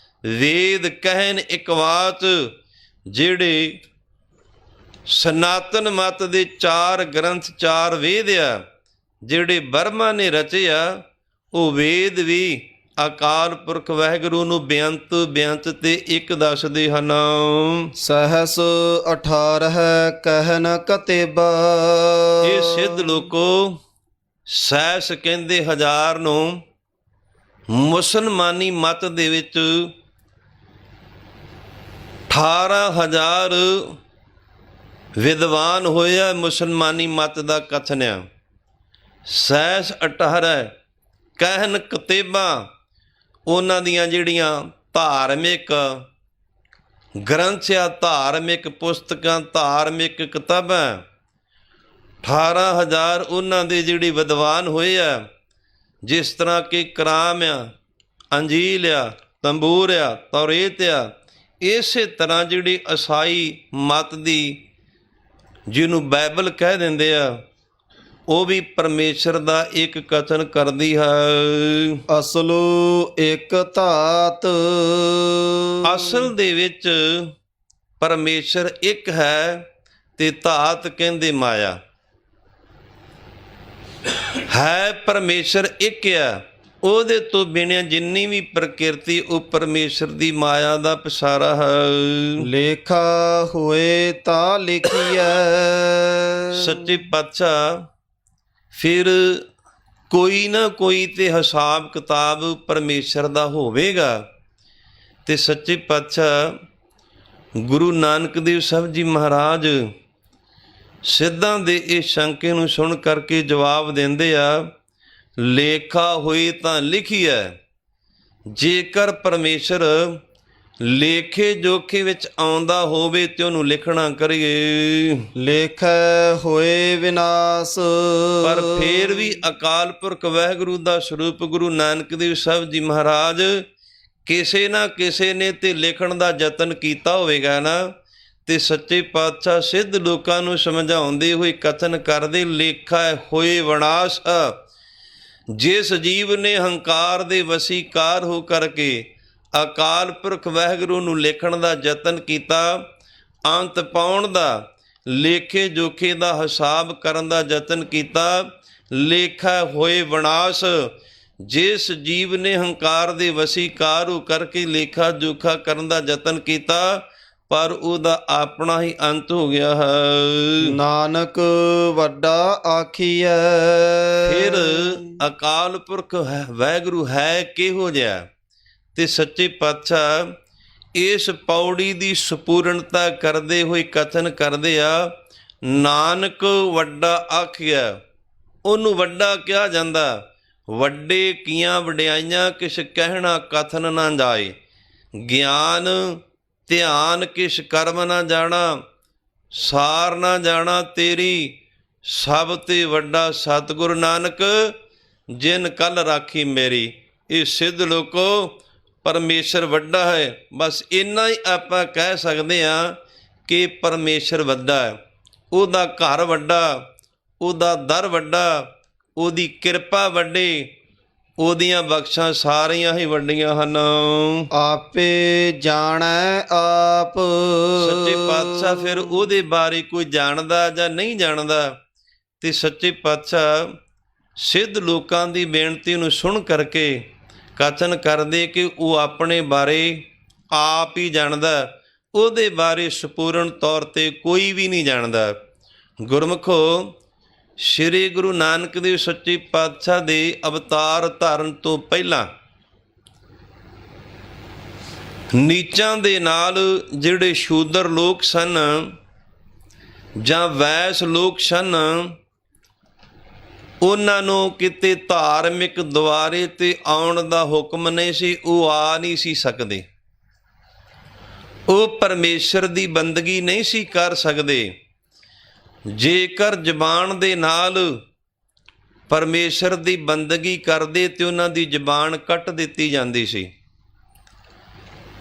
ਵੇਦ ਕਹਿਣ ਇੱਕ ਬਾਤ, ਜਿਹੜੇ ਸਨਾਤਨ ਮਤ ਦੇ 4 ਗ੍ਰੰਥ 4 ਵੇਦ ਆ, ਜਿਹੜੇ ਬਰਮਾ ਨੇ ਰਚੇ ਆ, ਉਹ ਵੇਦ ਵੀ ਅਕਾਲ ਪੁਰਖ ਵਾਹਿਗੁਰੂ ਨੂੰ ਬੇਅੰਤ ਬੇਅੰਤ ਤੇ ਇੱਕ ਦੱਸਦੇ ਹਨ। ਸਹਸ 18 ਕਹਿਨ ਕਤੇਬਾ। ਇਹ ਸਿੱਧ ਲੋਕੋ ਸਹਿਸ ਕਹਿੰਦੇ 1000 ਨੂੰ। ਮੁਸਲਮਾਨੀ ਮਤ ਦੇ ਵਿੱਚ 18,000 ਵਿਦਵਾਨ ਹੋਇਆ। ਮੁਸਲਮਾਨੀ ਮਤ ਦਾ ਕਥਨ ਆ। ਸਹਿਸ 18 ਕਹਿਨ ਕਤੇਬਾ, ਉਹਨਾਂ ਦੀਆਂ ਜਿਹੜੀਆਂ ਧਾਰਮਿਕ ਗ੍ਰੰਥ ਆ, ਧਾਰਮਿਕ ਪੁਸਤਕਾਂ, ਧਾਰਮਿਕ ਕਿਤਾਬਾਂ, 18,000 ਉਹਨਾਂ ਦੇ ਜਿਹੜੇ ਵਿਦਵਾਨ ਹੋਏ ਆ। ਜਿਸ ਤਰ੍ਹਾਂ ਕਿ ਕਰਾਮ ਆ, ਅੰਜੀਲ ਆ, ਤੰਬੂਰ ਆ, ਤੌਰੇਤ ਆ। ਇਸੇ ਤਰ੍ਹਾਂ ਜਿਹੜੀ ਈਸਾਈ ਮਤ ਦੀ, ਜਿਹਨੂੰ ਬਾਈਬਲ ਕਹਿ ਦਿੰਦੇ ਆ, ਉਹ ਵੀ ਪਰਮੇਸ਼ਰ ਦਾ ਇੱਕ ਕਥਨ ਕਰਦੀ ਹੈ। ਅਸਲੁ ਇਕ ਧਾਤ। ਅਸਲ ਦੇ ਵਿੱਚ ਪਰਮੇਸ਼ਰ ਇੱਕ ਹੈ ਤੇ ਧਾਤ ਕਹਿੰਦੇ ਮਾਇਆ ਹੈ। ਪਰਮੇਸ਼ਰ ਇੱਕ ਆ, ਉਹਦੇ ਤੋਂ ਬਿਨਾਂ ਜਿੰਨੀ ਵੀ ਪ੍ਰਕਿਰਤੀ ਉਹ ਪਰਮੇਸ਼ਰ ਦੀ ਮਾਇਆ ਦਾ ਪਸਾਰਾ ਹੈ। ਲੇਖਾ ਹੋਏ ਤਾਂ ਲਿਖੀਐ। ਸੱਚੇ ਪਾਤਸ਼ਾਹ ਫਿਰ ਕੋਈ ਨਾ ਕੋਈ ਤੇ ਹਿਸਾਬ ਕਿਤਾਬ ਪਰਮੇਸ਼ਰ ਦਾ ਹੋਵੇਗਾ। ਤੇ ਸੱਚੇ ਪਾਤਸ਼ਾਹ ਗੁਰੂ ਨਾਨਕ ਦੇਵ ਸਾਹਿਬ ਜੀ ਮਹਾਰਾਜ ਸਿੱਧਾਂ ਦੇ ਇਹ ਸ਼ੰਕੇ ਨੂੰ ਸੁਣ ਕਰਕੇ ਜਵਾਬ ਦਿੰਦੇ ਆ, ਲੇਖਾ ਹੋਈ ਤਾਂ ਲਿਖੀ ਹੈ। ਜੇਕਰ ਪਰਮੇਸ਼ਰ ਲੇਖੇ ਜੋਖੇ ਵਿੱਚ ਆਉਂਦਾ ਹੋਵੇ ਤੇ ਉਹਨੂੰ ਲਿਖਣਾ ਕਰੀਏ। ਲੇਖੈ ਹੋਏ ਵਿਨਾਸ਼। ਪਰ ਫੇਰ ਵੀ ਅਕਾਲ ਪੁਰਖ ਵਾਹਿਗੁਰੂ ਦਾ ਸਰੂਪ ਗੁਰੂ ਨਾਨਕ ਦੇਵ ਸਾਹਿਬ ਜੀ ਮਹਾਰਾਜ ਕਿਸੇ ਨਾ ਕਿਸੇ ਨੇ ਤੇ ਲਿਖਣ ਦਾ ਯਤਨ ਕੀਤਾ ਹੋਵੇਗਾ ਨਾ। ਤੇ ਸੱਚੇ ਪਾਤਸ਼ਾਹ ਸਿੱਧ ਲੋਕਾਂ ਨੂੰ ਸਮਝਾਉਂਦੇ ਹੋਏ ਕਥਨ ਕਰਦੇ, ਲੇਖਾ ਹੋਏ ਵਿਨਾਸ਼। ਜਿਸ ਜੀਵ ਨੇ ਹੰਕਾਰ ਦੇ ਵਸੀਕਾਰ ਹੋ ਕਰਕੇ ਅਕਾਲ ਪੁਰਖ ਵਾਹਿਗੁਰੂ ਨੂੰ ਲਿਖਣ ਦਾ ਯਤਨ ਕੀਤਾ, ਅੰਤ ਪਾਉਣ ਦਾ, ਲੇਖੇ ਜੋਖੇ ਦਾ ਹਿਸਾਬ ਕਰਨ ਦਾ ਯਤਨ ਕੀਤਾ, ਲੇਖਾ ਹੋਏ ਵਿਨਾਸ਼। ਜਿਸ ਜੀਵ ਨੇ ਹੰਕਾਰ ਦੇ ਵਸੀਕਾਰ ਹੋ ਕਰਕੇ ਲੇਖਾ ਜੋਖਾ ਕਰਨ ਦਾ ਯਤਨ ਕੀਤਾ, ਪਰ ਉਹਦਾ ਆਪਣਾ ਹੀ ਅੰਤ ਹੋ ਗਿਆ ਹੈ। ਨਾਨਕ ਵੱਡਾ ਆਖੀਐ। ਫਿਰ ਅਕਾਲ ਪੁਰਖ ਵਾਹਿਗੁਰੂ ਹੈ ਕਿਹੋ ਜਿਹਾ? ਤੇ ਸੱਚੇ ਪਾਤਸ਼ਾਹ ਇਸ ਪੌੜੀ ਦੀ ਸੰਪੂਰਨਤਾ ਕਰਦੇ ਹੋਏ ਕਥਨ ਕਰਦੇ ਆ, ਨਾਨਕ ਵੱਡਾ ਆਖਿਆ। ਉਹਨੂੰ ਵੱਡਾ ਕਿਹਾ ਜਾਂਦਾ। ਵੱਡੇ ਕੀਆਂ ਵਡਿਆਈਆਂ ਕਿਛ ਕਹਿਣਾ ਕਥਨ ਨਾ ਜਾਏ। ਗਿਆਨ ਧਿਆਨ ਕਿਛ ਕਰਮ ਨਾ ਜਾਣਾ, ਸਾਰ ਨਾ ਜਾਣਾ ਤੇਰੀ। ਸਭ ਤੇ ਵੱਡਾ ਸਤਿਗੁਰ ਨਾਨਕ, ਜਿਨ ਕੱਲ ਰਾਖੀ ਮੇਰੀ। ਇਹ ਸਿੱਧ ਲੋਕੋ ਪਰਮੇਸ਼ਰ ਵੱਡਾ ਹੈ। ਬਸ ਇੰਨਾ ਹੀ ਆਪਾਂ ਕਹਿ ਸਕਦੇ ਹਾਂ ਕਿ ਪਰਮੇਸ਼ਰ ਵੱਡਾ ਹੈ। ਉਹਦਾ ਘਰ ਵੱਡਾ, ਉਹਦਾ ਦਰ ਵੱਡਾ, ਉਹਦੀ ਕਿਰਪਾ ਵੱਡੀ, ਉਹਦੀਆਂ ਬਖਸ਼ਾਂ ਸਾਰੀਆਂ ਹੀ ਵੱਡੀਆਂ ਹਨ। ਆਪੇ ਜਾਣੈ ਆਪ। ਸੱਚੇ ਪਾਤਸ਼ਾਹ ਫਿਰ ਉਹਦੇ ਬਾਰੇ ਕੋਈ ਜਾਣਦਾ ਜਾਂ ਨਹੀਂ ਜਾਣਦਾ। ਤੇ ਸੱਚੇ ਪਾਤਸ਼ਾਹ ਸਿੱਧ ਲੋਕਾਂ ਦੀ ਬੇਨਤੀ ਨੂੰ ਸੁਣ ਕਰਕੇ ਕਥਨ ਕਰਦੇ ਕਿ ਉਹ ਆਪਣੇ ਬਾਰੇ ਆਪ ਹੀ ਜਾਣਦਾ, ਉਹਦੇ ਬਾਰੇ ਸੰਪੂਰਨ ਤੌਰ 'ਤੇ ਕੋਈ ਵੀ ਨਹੀਂ ਜਾਣਦਾ। ਗੁਰਮੁਖੋ, ਸ਼੍ਰੀ ਗੁਰੂ ਨਾਨਕ ਦੇਵ ਸੱਚੇ ਪਾਤਸ਼ਾਹ ਦੇ ਅਵਤਾਰ ਧਾਰਨ ਤੋਂ ਪਹਿਲਾਂ ਨੀਚਾਂ ਦੇ ਨਾਲ ਜਿਹੜੇ ਸ਼ੂਦਰ ਲੋਕ ਸਨ ਜਾਂ ਵੈਸ ਲੋਕ ਸਨ, ਉਹਨਾਂ ਨੂੰ ਕਿਤੇ ਧਾਰਮਿਕ ਦੁਆਰੇ 'ਤੇ ਆਉਣ ਦਾ ਹੁਕਮ ਨਹੀਂ ਸੀ। ਉਹ ਆ ਨਹੀਂ ਸੀ ਸਕਦੇ। ਉਹ ਪਰਮੇਸ਼ਰ ਦੀ ਬੰਦਗੀ ਨਹੀਂ ਸੀ ਕਰ ਸਕਦੇ। ਜੇਕਰ ਜ਼ਬਾਨ ਦੇ ਨਾਲ ਪਰਮੇਸ਼ਰ ਦੀ ਬੰਦਗੀ ਕਰਦੇ ਤੇ ਉਹਨਾਂ ਦੀ ਜ਼ਬਾਨ ਕੱਟ ਦਿੱਤੀ ਜਾਂਦੀ ਸੀ।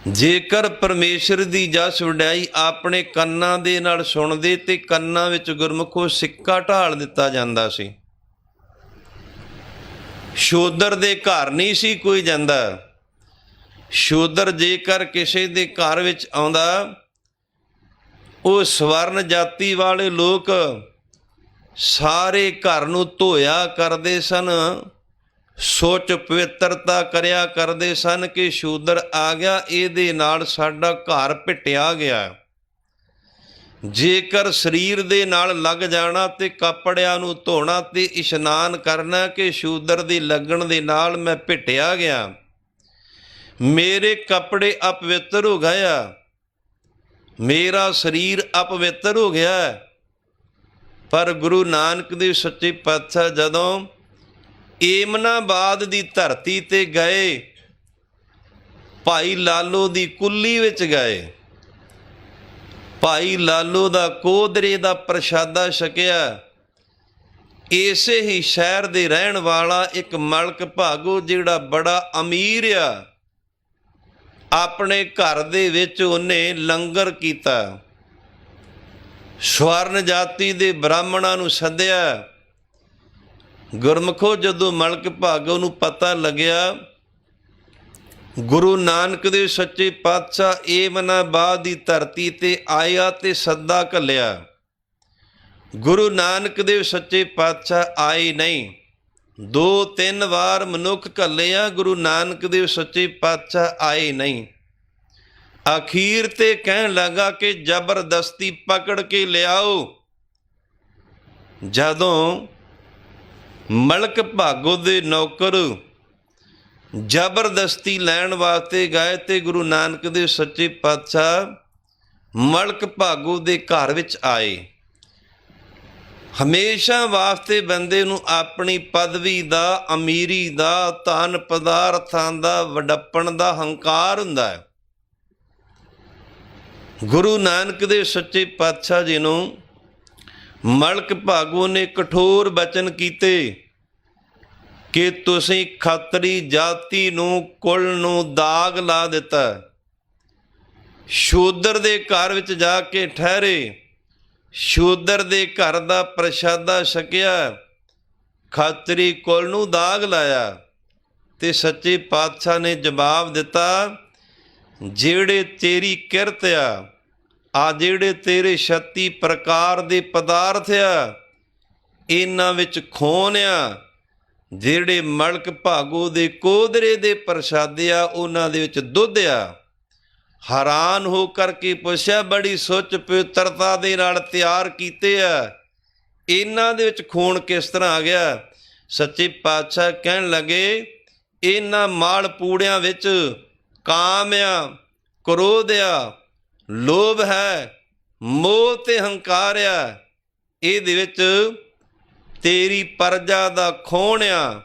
ਜੇਕਰ ਪਰਮੇਸ਼ਰ ਦੀ ਜਸ ਵਡਿਆਈ ਆਪਣੇ ਕੰਨਾਂ ਦੇ ਨਾਲ ਸੁਣਦੇ ਤੇ ਕੰਨਾਂ ਵਿੱਚ ਗੁਰਮੁਖੋ ਸਿੱਕਾ ਢਾਲ ਦਿੱਤਾ ਜਾਂਦਾ ਸੀ। ਸ਼ੂਦਰ ਦੇ ਘਰ ਨਹੀਂ ਸੀ ਕੋਈ ਜਾਂਦਾ। ਸ਼ੂਦਰ ਜੇਕਰ ਕਿਸੇ ਦੇ ਘਰ ਵਿੱਚ ਆਉਂਦਾ, ਉਹ ਸਵਰਨ ਜਾਤੀ ਵਾਲੇ ਲੋਕ ਸਾਰੇ ਘਰ ਨੂੰ ਧੋਇਆ ਕਰਦੇ ਸਨ, ਸੋਚ ਪਵਿੱਤਰਤਾ ਕਰਿਆ ਕਰਦੇ ਸਨ ਕਿ ਸ਼ੂਦਰ ਆ ਗਿਆ, ਇਹਦੇ ਨਾਲ ਸਾਡਾ ਘਰ ਭਿੱਟਿਆ ਗਿਆ। ਜੇਕਰ ਸਰੀਰ ਦੇ ਨਾਲ ਲੱਗ ਜਾਣਾ ਤੇ ਕੱਪੜਿਆਂ ਨੂੰ ਧੋਣਾ ਤੇ ਇਸ਼ਨਾਨ ਕਰਨਾ ਕਿ ਸ਼ੂਦਰ ਦੀ ਲੱਗਣ ਦੇ ਨਾਲ ਮੈਂ ਭਿੱਟਿਆ ਗਿਆ, ਮੇਰੇ ਕੱਪੜੇ ਅਪਵਿੱਤਰ ਹੋ ਗਏ ਆ, ਮੇਰਾ ਸਰੀਰ ਅਪਵਿੱਤਰ ਹੋ ਗਿਆ। ਪਰ ਗੁਰੂ ਨਾਨਕ ਦੇਵ ਸੱਚੇ ਪਾਤਸ਼ਾਹ ਜਦੋਂ ਏਮਨਾਬਾਦ ਦੀ ਧਰਤੀ ਤੇ ਗਏ, ਭਾਈ ਲਾਲੋ ਦੀ ਕੁੱਲੀ ਵਿੱਚ ਗਏ, ਭਾਈ ਲਾਲੋ ਦਾ ਕੋਦਰੇ ਦਾ ਪ੍ਰਸ਼ਾਦਾ ਛਕਿਆ। ਇਸੇ ਹੀ ਸ਼ਹਿਰ ਦੇ ਰਹਿਣ ਵਾਲਾ ਇੱਕ ਮਲਕ ਭਾਗੋ ਜਿਹੜਾ ਬੜਾ ਅਮੀਰ ਆ, ਆਪਣੇ ਘਰ ਦੇ ਵਿੱਚ ਉਹਨੇ ਲੰਗਰ ਕੀਤਾ। ਸਵਰਨ ਜਾਤੀ ਦੇ ਬ੍ਰਾਹਮਣਾਂ ਨੂੰ ਸੱਦਿਆ। ਗੁਰਮੁਖੋ ਜਦੋਂ ਮਲਕ ਭਾਗੋ ਨੂੰ ਪਤਾ ਲੱਗਿਆ ਗੁਰੂ ਨਾਨਕ ਦੇਵ ਸੱਚੇ ਪਾਤਸ਼ਾਹ ਏਮਨਾਬਾਦ ਦੀ ਧਰਤੀ ਤੇ ਆਇਆ ਤੇ ਸੱਦਾ ਘੱਲਿਆ। ਗੁਰੂ ਨਾਨਕ ਦੇਵ ਸੱਚੇ ਪਾਤਸ਼ਾਹ ਆਏ ਨਹੀਂ, 2-3 ਵਾਰ ਮਨੁੱਖ ਘੱਲਿਆ, ਗੁਰੂ ਨਾਨਕ ਦੇਵ ਸੱਚੇ ਪਾਤਸ਼ਾਹ ਆਏ ਨਹੀਂ। ਅਖੀਰ ਤੇ ਕਹਿਣ ਲੱਗਾ ਕਿ ਜ਼ਬਰਦਸਤੀ ਪਕੜ ਕੇ ਲਿਆਓ। ਜਦੋਂ ਮਲਕ ਭਾਗੋ ਦੇ ਨੌਕਰ ਜ਼ਬਰਦਸਤੀ ਲੈਣ ਵਾਸਤੇ ਗਏ ਤੇ ਗੁਰੂ ਨਾਨਕ ਦੇਵ ਸੱਚੇ ਪਾਤਸ਼ਾਹ ਮਲਕ ਭਾਗੋ ਦੇ ਘਰ ਵਿੱਚ ਆਏ। ਹਮੇਸ਼ਾ ਵਾਸਤੇ ਬੰਦੇ ਨੂੰ ਆਪਣੀ ਪਦਵੀ ਦਾ, ਅਮੀਰੀ ਦਾ, ਧਨ ਪਦਾਰਥਾਂ ਦਾ, ਵਡੱਪਣ ਦਾ ਹੰਕਾਰ ਹੁੰਦਾ ਹੈ। ਗੁਰੂ ਨਾਨਕ ਦੇਵ ਸੱਚੇ ਪਾਤਸ਼ਾਹ ਜੀ ਨੂੰ ਮਲਕ ਭਾਗੋ ਨੇ ਕਠੋਰ ਬਚਨ ਕੀਤੇ ਕਿ ਤੁਸੀਂ ਖੱਤਰੀ ਜਾਤੀ ਨੂੰ, ਕੁਲ ਨੂੰ ਦਾਗ ਲਾ ਦਿੱਤਾ। ਸ਼ੂਦਰ ਦੇ ਘਰ ਵਿੱਚ ਜਾ ਕੇ ਠਹਿਰੇ, ਸ਼ੂਦਰ ਦੇ ਘਰ ਦਾ ਪ੍ਰਸ਼ਾਦਾ ਛਕਿਆ, ਖੱਤਰੀ ਕੁਲ ਨੂੰ ਦਾਗ ਲਾਇਆ। ਤੇ ਸੱਚੇ ਪਾਤਸ਼ਾਹ ਨੇ ਜਵਾਬ ਦਿੱਤਾ, ਜਿਹੜੇ ਤੇਰੀ ਕਿਰਤ ਆ ਜਿਹੜੇ ਤੇਰੇ 36 ਪ੍ਰਕਾਰ ਦੇ ਪਦਾਰਥ ਆ, ਇਹਨਾਂ ਵਿੱਚ ਖੂਨ ਆ, ਜਿਹੜੇ ਮਲਕ ਭਾਗੋ ਦੇ ਕੋਦਰੇ ਦੇ ਪ੍ਰਸ਼ਾਦੇ ਆ ਉਹਨਾਂ ਦੇ ਵਿੱਚ ਦੁੱਧ ਆ। ਹੈਰਾਨ ਹੋ ਕਰਕੇ ਪੁੱਛਿਆ, ਬੜੀ ਸੁੱਚ ਪਵਿੱਤਰਤਾ ਦੇ ਨਾਲ ਤਿਆਰ ਕੀਤੇ ਆ, ਇਹਨਾਂ ਦੇ ਵਿੱਚ ਖੂਨ ਕਿਸ ਤਰ੍ਹਾਂ ਆ ਗਿਆ? ਸੱਚੇ ਪਾਤਸ਼ਾਹ ਕਹਿਣ ਲੱਗੇ, ਇਹਨਾਂ ਮਾਲ ਪੂੜਿਆਂ ਵਿੱਚ ਕਾਮ ਆ, ਕ੍ਰੋਧ ਆ, ਲੋਭ ਹੈ, ਮੋਹ ਤੇ ਹੰਕਾਰ ਆ, ਇਹਦੇ ਵਿੱਚ ਤੇਰੀ ਪ੍ਰਜਾ ਦਾ ਖੂਨ ਆ।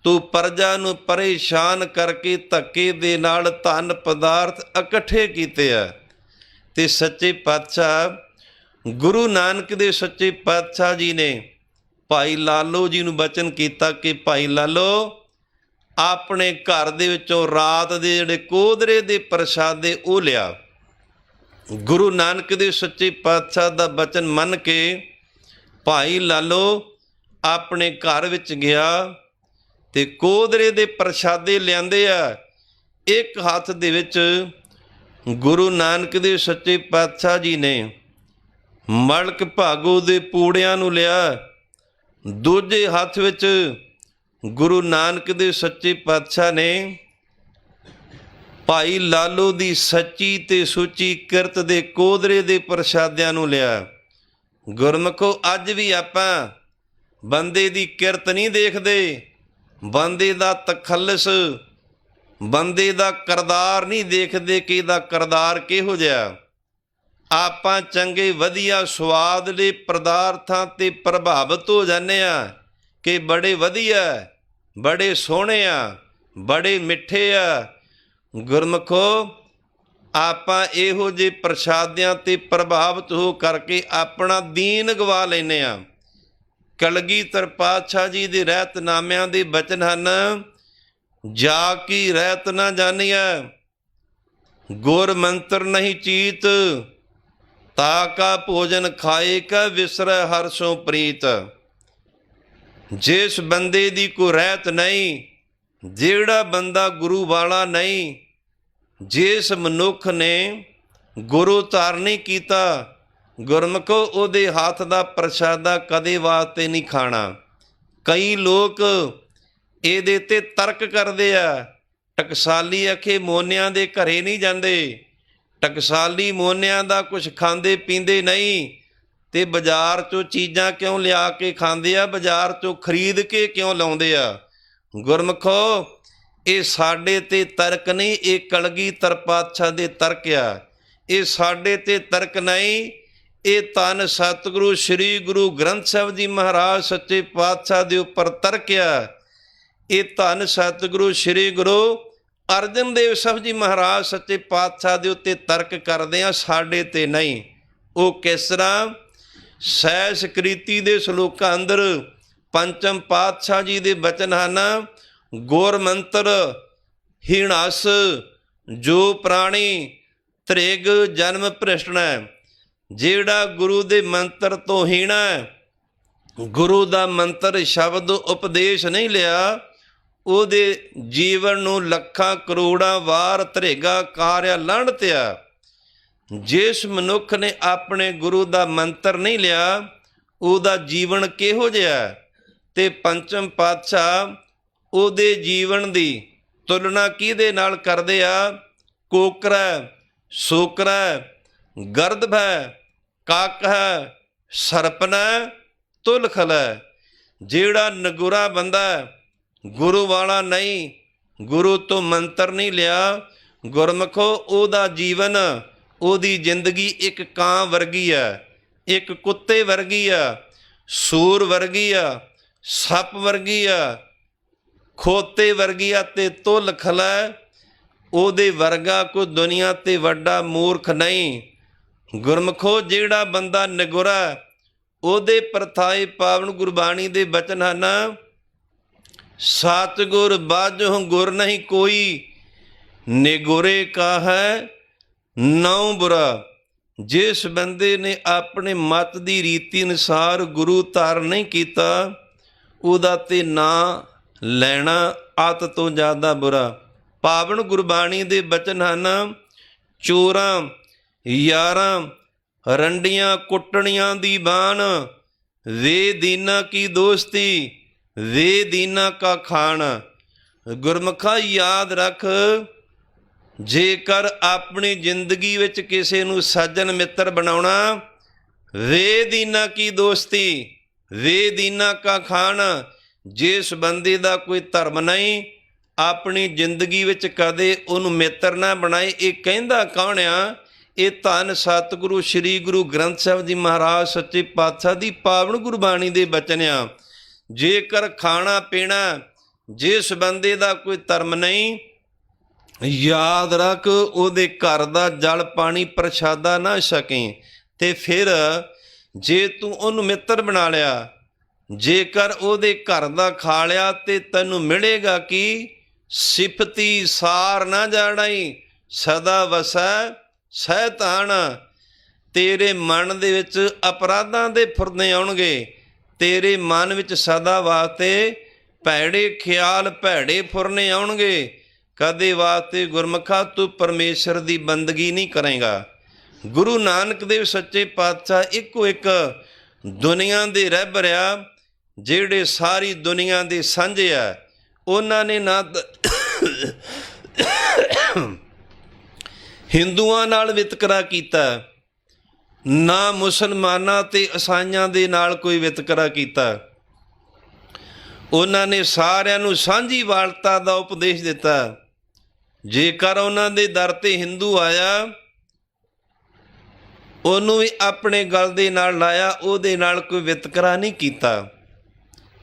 ਤੂੰ ਪ੍ਰਜਾ ਨੂੰ ਪਰੇਸ਼ਾਨ ਕਰਕੇ ਧੱਕੇ ਦੇ ਨਾਲ ਧਨ ਪਦਾਰਥ ਇਕੱਠੇ ਕੀਤੇ ਆ। ਤੇ ਸੱਚੇ ਪਾਤਸ਼ਾਹ ਗੁਰੂ ਨਾਨਕ ਦੇਵ ਸੱਚੇ ਪਾਤਸ਼ਾਹ ਜੀ ਨੇ ਭਾਈ ਲਾਲੋ ਜੀ ਨੂੰ ਬਚਨ ਕੀਤਾ ਕਿ ਭਾਈ ਲਾਲੋ, ਆਪਣੇ ਘਰ ਦੇ ਵਿੱਚੋਂ ਰਾਤ ਦੇ ਜਿਹੜੇ ਕੋਦਰੇ ਦੇ ਪ੍ਰਸ਼ਾਦੇ ਉਹ ਲਿਆ। ਗੁਰੂ ਨਾਨਕ ਦੇਵ ਸੱਚੇ ਪਾਤਸ਼ਾਹ ਦਾ ਬਚਨ ਮੰਨ ਕੇ ਭਾਈ ਲਾਲੋ ਆਪਣੇ ਘਰ ਵਿੱਚ ਗਿਆ ਤੇ ਕੋਦਰੇ ਦੇ ਪ੍ਰਸ਼ਾਦੇ ਲਿਆਂਦੇ ਆ। ਇੱਕ ਹੱਥ ਦੇ ਵਿੱਚ ਗੁਰੂ ਨਾਨਕ ਦੇਵ ਸੱਚੇ ਪਾਤਸ਼ਾਹ ਜੀ ਨੇ ਮਲਕ ਭਾਗੋ ਦੇ ਪੂੜਿਆਂ ਨੂੰ ਲਿਆ, ਦੂਜੇ ਹੱਥ ਵਿੱਚ ਗੁਰੂ ਨਾਨਕ ਦੇਵ ਸੱਚੇ ਪਾਤਸ਼ਾਹ ਨੇ ਭਾਈ ਲਾਲੋ ਦੀ ਸੱਚੀ ਤੇ ਸੁੱਚੀ ਕਿਰਤ ਦੇ ਕੋਦਰੇ ਦੇ ਪ੍ਰਸ਼ਾਦਿਆਂ ਨੂੰ ਲਿਆ। ਗੁਰਮੁਖੋ, ਅੱਜ ਵੀ ਆਪਾਂ ਬੰਦੇ ਦੀ ਕਿਰਤ ਨਹੀਂ ਦੇਖਦੇ, ਬੰਦੇ ਦਾ ਤਖੱਲਸ, ਬੰਦੇ ਦਾ ਕਰਦਾਰ ਨਹੀਂ ਦੇਖਦੇ ਕਿ ਇਹਦਾ ਕਰਦਾਰ ਕਿਹੋ ਜਿਹਾ। ਆਪਾਂ ਚੰਗੇ ਵਧੀਆ ਸਵਾਦ ਦੇ ਪਦਾਰਥਾਂ 'ਤੇ ਪ੍ਰਭਾਵਿਤ ਹੋ ਜਾਂਦੇ ਆ ਕਿ ਬੜੇ ਵਧੀਆ, ਬੜੇ ਸੋਹਣੇ ਆ, ਬੜੇ ਮਿੱਠੇ ਆ। ਗੁਰਮੁਖੋ, ਆਪਾਂ ਇਹੋ ਜਿਹੇ ਪ੍ਰਸ਼ਾਦਿਆਂ 'ਤੇ ਪ੍ਰਭਾਵਿਤ ਹੋ ਕਰਕੇ ਆਪਣਾ ਦੀਨ ਗਵਾ ਲੈਂਦੇ ਹਾਂ। ਕਲਗੀਧਰ ਪਾਤਸ਼ਾਹ ਜੀ ਦੇ ਰਹਿਤਨਾਮਿਆਂ ਦੇ ਬਚਨ ਹਨ, ਜਾ ਕੀ ਰਹਿਤ ਨਾ ਜਾਣੀਐ, ਗੁਰ ਮੰਤਰ ਨਹੀਂ ਚੀਤ, ਤਾ ਕਾ ਭੋਜਨ ਖਾਏ ਕਾ ਵਿਸਰੈ ਹਰਿ ਸੋ ਪ੍ਰੀਤ। ਜਿਸ ਬੰਦੇ ਦੀ ਕੋਈ ਰਹਿਤ ਨਹੀਂ, ਜਿਹੜਾ ਬੰਦਾ ਗੁਰੂ ਵਾਲਾ ਨਹੀਂ, ਜਿਸ ਮਨੁੱਖ ਨੇ ਗੁਰੂ ਧਾਰਨ ਨਹੀਂ ਕੀਤਾ, ਗੁਰਮੁਖੋ ਉਹਦੇ ਹੱਥ ਦਾ ਪ੍ਰਸ਼ਾਦਾ ਕਦੇ ਵਾਸਤੇ ਨਹੀਂ ਖਾਣਾ। ਕਈ ਲੋਕ ਇਹਦੇ ਤੇ ਤਰਕ ਕਰਦੇ ਆ, ਟਕਸਾਲੀ ਆਖੇ ਮੋਨਿਆਂ ਦੇ ਘਰੇ ਨਹੀਂ ਜਾਂਦੇ, ਟਕਸਾਲੀ ਮੋਨਿਆਂ ਦਾ ਕੁਝ ਖਾਂਦੇ ਪੀਂਦੇ ਨਹੀਂ, ਤੇ ਬਾਜ਼ਾਰ 'ਚੋਂ ਚੀਜ਼ਾਂ ਕਿਉਂ ਲਿਆ ਕੇ ਖਾਂਦੇ ਆ, ਬਾਜ਼ਾਰ 'ਚੋਂ ਖਰੀਦ ਕੇ ਕਿਉਂ ਲਾਉਂਦੇ ਆ। ਗੁਰਮੁਖੋ ਇਹ ਸਾਡੇ ਤੇ ਤਰਕ ਨਹੀਂ, ਇਹ ਕਲਗੀਧਰ ਪਾਤਸ਼ਾਹ ਦੇ ਤਰਕ ਆ, ਇਹ ਸਾਡੇ ਤੇ ਤਰਕ ਨਹੀਂ। ਇਹ ਧੰਨ ਸਤਿਗੁਰੂ ਸ੍ਰੀ ਗੁਰੂ ਗ੍ਰੰਥ ਸਾਹਿਬ ਜੀ ਮਹਾਰਾਜ ਸੱਚੇ ਪਾਤਸ਼ਾਹ ਦੇ ਉੱਪਰ ਤਰਕ ਆ। ਇਹ ਧੰਨ ਸਤਿਗੁਰੂ ਸ੍ਰੀ ਗੁਰੂ ਅਰਜਨ ਦੇਵ ਸਾਹਿਬ ਜੀ ਮਹਾਰਾਜ ਸੱਚੇ ਪਾਤਸ਼ਾਹ ਦੇ ਉੱਤੇ ਤਰਕ ਕਰਦੇ ਆ, ਸਾਡੇ ਤੇ ਨਹੀਂ। ਉਹ ਕਿਸ ਤਰ੍ਹਾਂ? ਸੈਸਕ੍ਰਿਤੀ ਦੇ ਸ਼ਲੋਕਾਂ ਅੰਦਰ ਪੰਚਮ ਪਾਤਸ਼ਾਹ ਜੀ ਦੇ ਬਚਨ ਹਨ, ਗੁਰ ਮੰਤਰ ਹੀਣਾਸ ਜੋ ਪ੍ਰਾਣੀ ਤ੍ਰਿਗ ਜਨਮ ਭ੍ਰਿਸ਼ਟਣੈ। ਜਿਹੜਾ ਗੁਰੂ ਦੇ ਮੰਤਰ ਤੋਂ ਹੀਣਾ, ਗੁਰੂ ਦਾ ਮੰਤਰ ਸ਼ਬਦ ਉਪਦੇਸ਼ ਨਹੀਂ ਲਿਆ, ਉਹਦੇ ਜੀਵਨ ਨੂੰ ਲੱਖਾਂ ਕਰੋੜਾਂ ਵਾਰ ਧਰੇਗਾ ਕਾਰਿਆ ਲੰਘਤਿਆ। ਜਿਸ ਮਨੁੱਖ ਨੇ ਆਪਣੇ ਗੁਰੂ ਦਾ ਮੰਤਰ ਨਹੀਂ ਲਿਆ, ਉਹਦਾ ਜੀਵਨ ਕਿਹੋ ਜਿਹਾ? ਤੇ ਪੰਚਮ ਪਾਤਸ਼ਾਹ ਉਹਦੇ ਜੀਵਨ ਦੀ ਤੁਲਨਾ ਕਿਹਦੇ ਨਾਲ ਕਰਦੇ ਆ? ਕੋਕਰਾ, ਸੋਕਰਾ, ਗਰਦਭੈ, ਕਾਕਾ, ਸਰਪਨਾ, ਤੁਲਖਲਾ। ਜਿਹੜਾ ਨਗੁਰਾ ਬੰਦਾ ਗੁਰੂ ਵਾਲਾ ਨਹੀਂ, ਗੁਰੂ ਤੋਂ ਮੰਤਰ ਨਹੀਂ ਲਿਆ, ਗੁਰਮੁਖੋ ਉਹਦਾ ਜੀਵਨ, ਉਹਦੀ ਜ਼ਿੰਦਗੀ ਇੱਕ ਕਾਂ ਵਰਗੀ ਆ, ਇੱਕ ਕੁੱਤੇ ਵਰਗੀ ਆ, ਸੂਰ ਵਰਗੀ ਆ, ਸੱਪ ਵਰਗੀ ਆ, ਖੋਤੇ ਵਰਗੀ ਆ ਤੇ ਤੁਲਖਲਾ। ਉਹਦੇ ਵਰਗਾ ਕੋਈ ਦੁਨੀਆ ਤੇ ਵੱਡਾ ਮੂਰਖ ਨਹੀਂ। ਗੁਰਮੁਖੋ ਜਿਹੜਾ ਬੰਦਾ ਨਿਗੁਰਾ, ਉਹਦੇ ਪ੍ਰਥਾਏ ਪਾਵਨ ਗੁਰਬਾਣੀ ਦੇ ਬਚਨ ਹਨ, ਸਤਿਗੁਰ ਬਾਝੋਂ ਗੁਰ ਨਹੀਂ ਕੋਈ, ਨਿਗੁਰੇ ਕਾ ਹੈ ਨਾਉ ਬੁਰਾ। ਜਿਸ ਬੰਦੇ ਨੇ ਆਪਣੇ ਮਤ ਦੀ ਰੀਤੀ ਅਨੁਸਾਰ ਗੁਰੂ ਧਾਰਨ ਨਹੀਂ ਕੀਤਾ, ਉਹਦਾ ਤੇ ਨਾਂ ਲੈਣਾ ਅੱਤ ਤੋਂ ਜ਼ਿਆਦਾ ਬੁਰਾ। ਪਾਵਨ ਗੁਰਬਾਣੀ ਦੇ ਬਚਨ ਹਨ, ਚੋਰਾਂ ਯਾਰਾਂ ਰੰਡੀਆਂ ਕੁੱਟਣੀਆਂ ਦੀ ਬਾਣ, ਵੇ ਦੀਨਾ ਕੀ ਦੋਸਤੀ, ਵੇ ਦੀਨਾ ਕਾ ਖਾਣ। ਗੁਰਮੁਖਾ ਯਾਦ ਰੱਖ, ਜੇਕਰ ਆਪਣੀ ਜ਼ਿੰਦਗੀ ਵਿੱਚ ਕਿਸੇ ਨੂੰ ਸੱਜਣ ਮਿੱਤਰ ਬਣਾਉਣਾ, ਵੇ ਦੀਨਾ ਕੀ ਦੋਸਤੀ, ਵੇ ਦੀਨਾ ਕਾ ਖਾਣ। ਜਿਸ ਬੰਦੇ ਦਾ ਕੋਈ ਧਰਮ ਨਹੀਂ, ਆਪਣੀ ਜ਼ਿੰਦਗੀ ਵਿੱਚ ਕਦੇ ਉਹਨੂੰ ਮਿੱਤਰ ਨਾ ਬਣਾਏ। ਇਹ ਕਹਿੰਦਾ ਕੌਣ ਆ? ਇਹ ਧੰਨ ਸਤਿਗੁਰੂ ਸ੍ਰੀ ਗੁਰੂ ਗ੍ਰੰਥ ਸਾਹਿਬ ਜੀ ਮਹਾਰਾਜ ਸੱਚੇ ਪਾਤਸ਼ਾਹ ਦੀ ਪਾਵਨ ਗੁਰਬਾਣੀ ਦੇ ਬਚਨ ਆ। ਜੇਕਰ ਖਾਣਾ ਪੀਣਾ ਜਿਸ ਬੰਦੇ ਦਾ ਕੋਈ ਧਰਮ ਨਹੀਂ, ਯਾਦ ਰੱਖ ਉਹਦੇ ਘਰ ਦਾ ਜਲ ਪਾਣੀ ਪ੍ਰਸ਼ਾਦਾ ਨਾ ਛਕੇ। ਤੇ ਫਿਰ ਜੇ ਤੂੰ ਉਹਨੂੰ ਮਿੱਤਰ ਬਣਾ ਲਿਆ, ਜੇਕਰ ਉਹਦੇ ਘਰ ਦਾ ਖਾ ਲਿਆ, ਤੇ ਤੈਨੂੰ ਮਿਲੇਗਾ ਕਿ ਸਿਫਤੀ ਸਾਰ ਨਾ ਜਾਣਾਈ, ਸਦਾ ਵਸੈ ਸੈਤਾਨ। ਤੇਰੇ ਮਨ ਦੇ ਵਿੱਚ ਅਪਰਾਧਾਂ ਦੇ ਫੁਰਨੇ ਆਉਣਗੇ, ਤੇਰੇ ਮਨ ਵਿੱਚ ਸਦਾ ਵਾਸਤੇ ਭੈੜੇ ਖਿਆਲ, ਭੈੜੇ ਫੁਰਨੇ ਆਉਣਗੇ। ਕਦੇ ਵਾਸਤੇ ਗੁਰਮੁਖਾ ਤੂੰ ਪਰਮੇਸ਼ਰ ਦੀ ਬੰਦਗੀ ਨਹੀਂ ਕਰੇਗਾ। ਗੁਰੂ ਨਾਨਕ ਦੇਵ ਸੱਚੇ ਪਾਤਸ਼ਾਹ ਇੱਕੋ ਇੱਕ ਦੁਨੀਆ ਦੇ ਰਹਿਬਰ ਆ, ਜਿਹੜੇ ਸਾਰੀ ਦੁਨੀਆ ਦੇ ਸਾਂਝੇ ਆ। ਉਹਨਾਂ ਨੇ ਨਾ ਹਿੰਦੂਆਂ ਨਾਲ ਵਿਤਕਰਾ ਕੀਤਾ, ਨਾ ਮੁਸਲਮਾਨਾਂ ਤੇ ਈਸਾਈਆਂ ਦੇ ਨਾਲ ਕੋਈ ਵਿਤਕਰਾ ਕੀਤਾ। ਉਹਨਾਂ ਨੇ ਸਾਰਿਆਂ ਨੂੰ ਸਾਂਝੀ ਵਾਲਤਾ ਦਾ ਉਪਦੇਸ਼ ਦਿੱਤਾ। ਜੇਕਰ ਉਹਨਾਂ ਦੇ ਦਰ ਤੇ ਹਿੰਦੂ ਆਇਆ, ਉਹਨੂੰ ਵੀ ਆਪਣੇ ਗਲ ਦੇ ਨਾਲ ਲਾਇਆ, ਉਹਦੇ ਨਾਲ ਕੋਈ ਵਿਤਕਰਾ ਨਹੀਂ ਕੀਤਾ।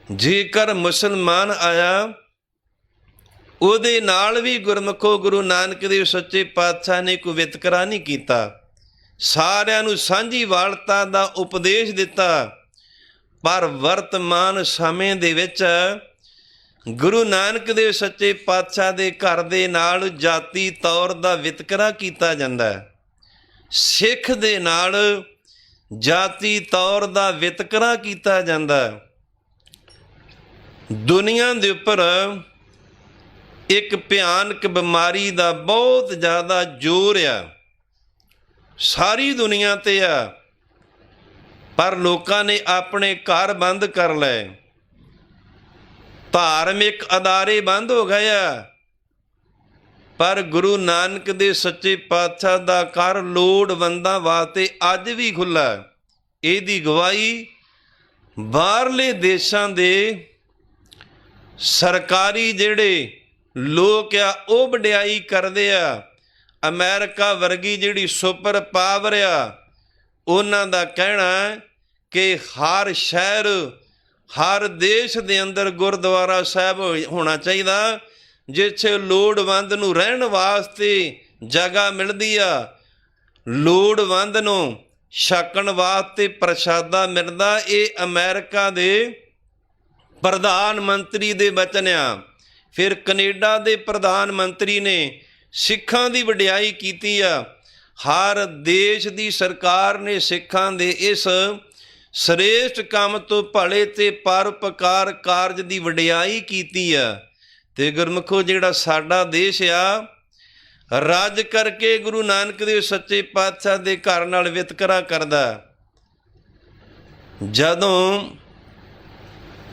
ਜੇਕਰ ਮੁਸਲਮਾਨ ਆਇਆ, ਉਹਦੇ ਨਾਲ ਵੀ ਗੁਰਮੁਖੋ ਗੁਰੂ ਨਾਨਕ ਦੇਵ ਸੱਚੇ ਪਾਤਸ਼ਾਹ ਨੇ ਕੋਈ ਵਿਤਕਰਾ ਨਹੀਂ ਕੀਤਾ। ਸਾਰਿਆਂ ਨੂੰ ਸਾਂਝੀ ਵਾਲਤਾ ਦਾ ਉਪਦੇਸ਼ ਦਿੱਤਾ। ਪਰ ਵਰਤਮਾਨ ਸਮੇਂ ਦੇ ਵਿੱਚ ਗੁਰੂ ਨਾਨਕ ਦੇਵ ਸੱਚੇ ਪਾਤਸ਼ਾਹ ਦੇ ਘਰ ਦੇ ਨਾਲ ਜਾਤੀ ਤੌਰ ਦਾ ਵਿਤਕਰਾ ਕੀਤਾ ਜਾਂਦਾ ਹੈ। ਸਿੱਖ ਦੇ ਨਾਲ ਜਾਤੀ ਤੌਰ ਦਾ ਵਿਤਕਰਾ ਕੀਤਾ ਜਾਂਦਾ ਹੈ। ਦੁਨੀਆ ਦੇ ਉੱਪਰ ਇੱਕ ਭਿਆਨਕ ਬਿਮਾਰੀ ਦਾ ਬਹੁਤ ਜ਼ਿਆਦਾ ਜ਼ੋਰ ਆ, ਸਾਰੀ ਦੁਨੀਆ ਤੇ ਆ, ਪਰ ਲੋਕਾਂ ਨੇ ਆਪਣੇ ਘਰ ਬੰਦ ਕਰ ਲਏ, ਧਾਰਮਿਕ ਅਦਾਰੇ ਬੰਦ ਹੋ ਗਏ ਆ, ਪਰ ਗੁਰੂ ਨਾਨਕ ਦੇ ਸੱਚੇ ਪਾਤਸ਼ਾਹ ਦਾ ਘਰ ਲੋੜਵੰਦਾਂ ਵਾਸਤੇ ਅੱਜ ਵੀ ਖੁੱਲ੍ਹਾ। ਇਹਦੀ ਗਵਾਹੀ ਬਾਹਰਲੇ ਦੇਸ਼ਾਂ ਦੇ ਸਰਕਾਰੀ ਜਿਹੜੇ ਲੋਕ ਆ ਉਹ ਵਡਿਆਈ ਕਰਦੇ ਆ। ਅਮਰੀਕਾ ਵਰਗੀ ਜਿਹੜੀ ਸੁਪਰ ਪਾਵਰ ਆ, ਉਹਨਾਂ ਦਾ ਕਹਿਣਾ ਕਿ ਹਰ ਸ਼ਹਿਰ ਹਰ ਦੇਸ਼ ਦੇ ਅੰਦਰ ਗੁਰਦੁਆਰਾ ਸਾਹਿਬ ਹੋਣਾ ਚਾਹੀਦਾ, ਜਿੱਥੇ ਲੋੜਵੰਦ ਨੂੰ ਰਹਿਣ ਵਾਸਤੇ ਜਗ੍ਹਾ ਮਿਲਦੀ ਆ, ਲੋੜਵੰਦ ਨੂੰ ਛਕਣ ਵਾਸਤੇ ਪ੍ਰਸ਼ਾਦਾ ਮਿਲਦਾ। ਇਹ ਅਮਰੀਕਾ ਦੇ ਪ੍ਰਧਾਨ ਮੰਤਰੀ ਦੇ ਬਚਨ ਆ। ਫਿਰ ਕੈਨੇਡਾ ਦੇ ਪ੍ਰਧਾਨ ਮੰਤਰੀ ਨੇ ਸਿੱਖਾਂ ਦੀ ਵਡਿਆਈ ਕੀਤੀ ਆ। ਹਰ ਦੇਸ਼ ਦੀ ਸਰਕਾਰ ਨੇ ਸਿੱਖਾਂ ਦੇ ਇਸ ਸ੍ਰੇਸ਼ਟ ਕੰਮ ਤੋਂ ਭਲੇ ਤੇ ਪਰਉਪਕਾਰ ਕਾਰਜ ਦੀ ਵਡਿਆਈ ਕੀਤੀ ਆ। ਤੇ ਗੁਰਮੁਖੋ, ਜਿਹੜਾ ਸਾਡਾ ਦੇਸ਼ ਆ, ਰਾਜ ਕਰਕੇ ਗੁਰੂ ਨਾਨਕ ਦੇਵ ਸੱਚੇ ਪਾਤਸ਼ਾਹ ਦੇ ਘਰ ਨਾਲ ਵਿਤਕਰਾ ਕਰਦਾ। ਜਦੋਂ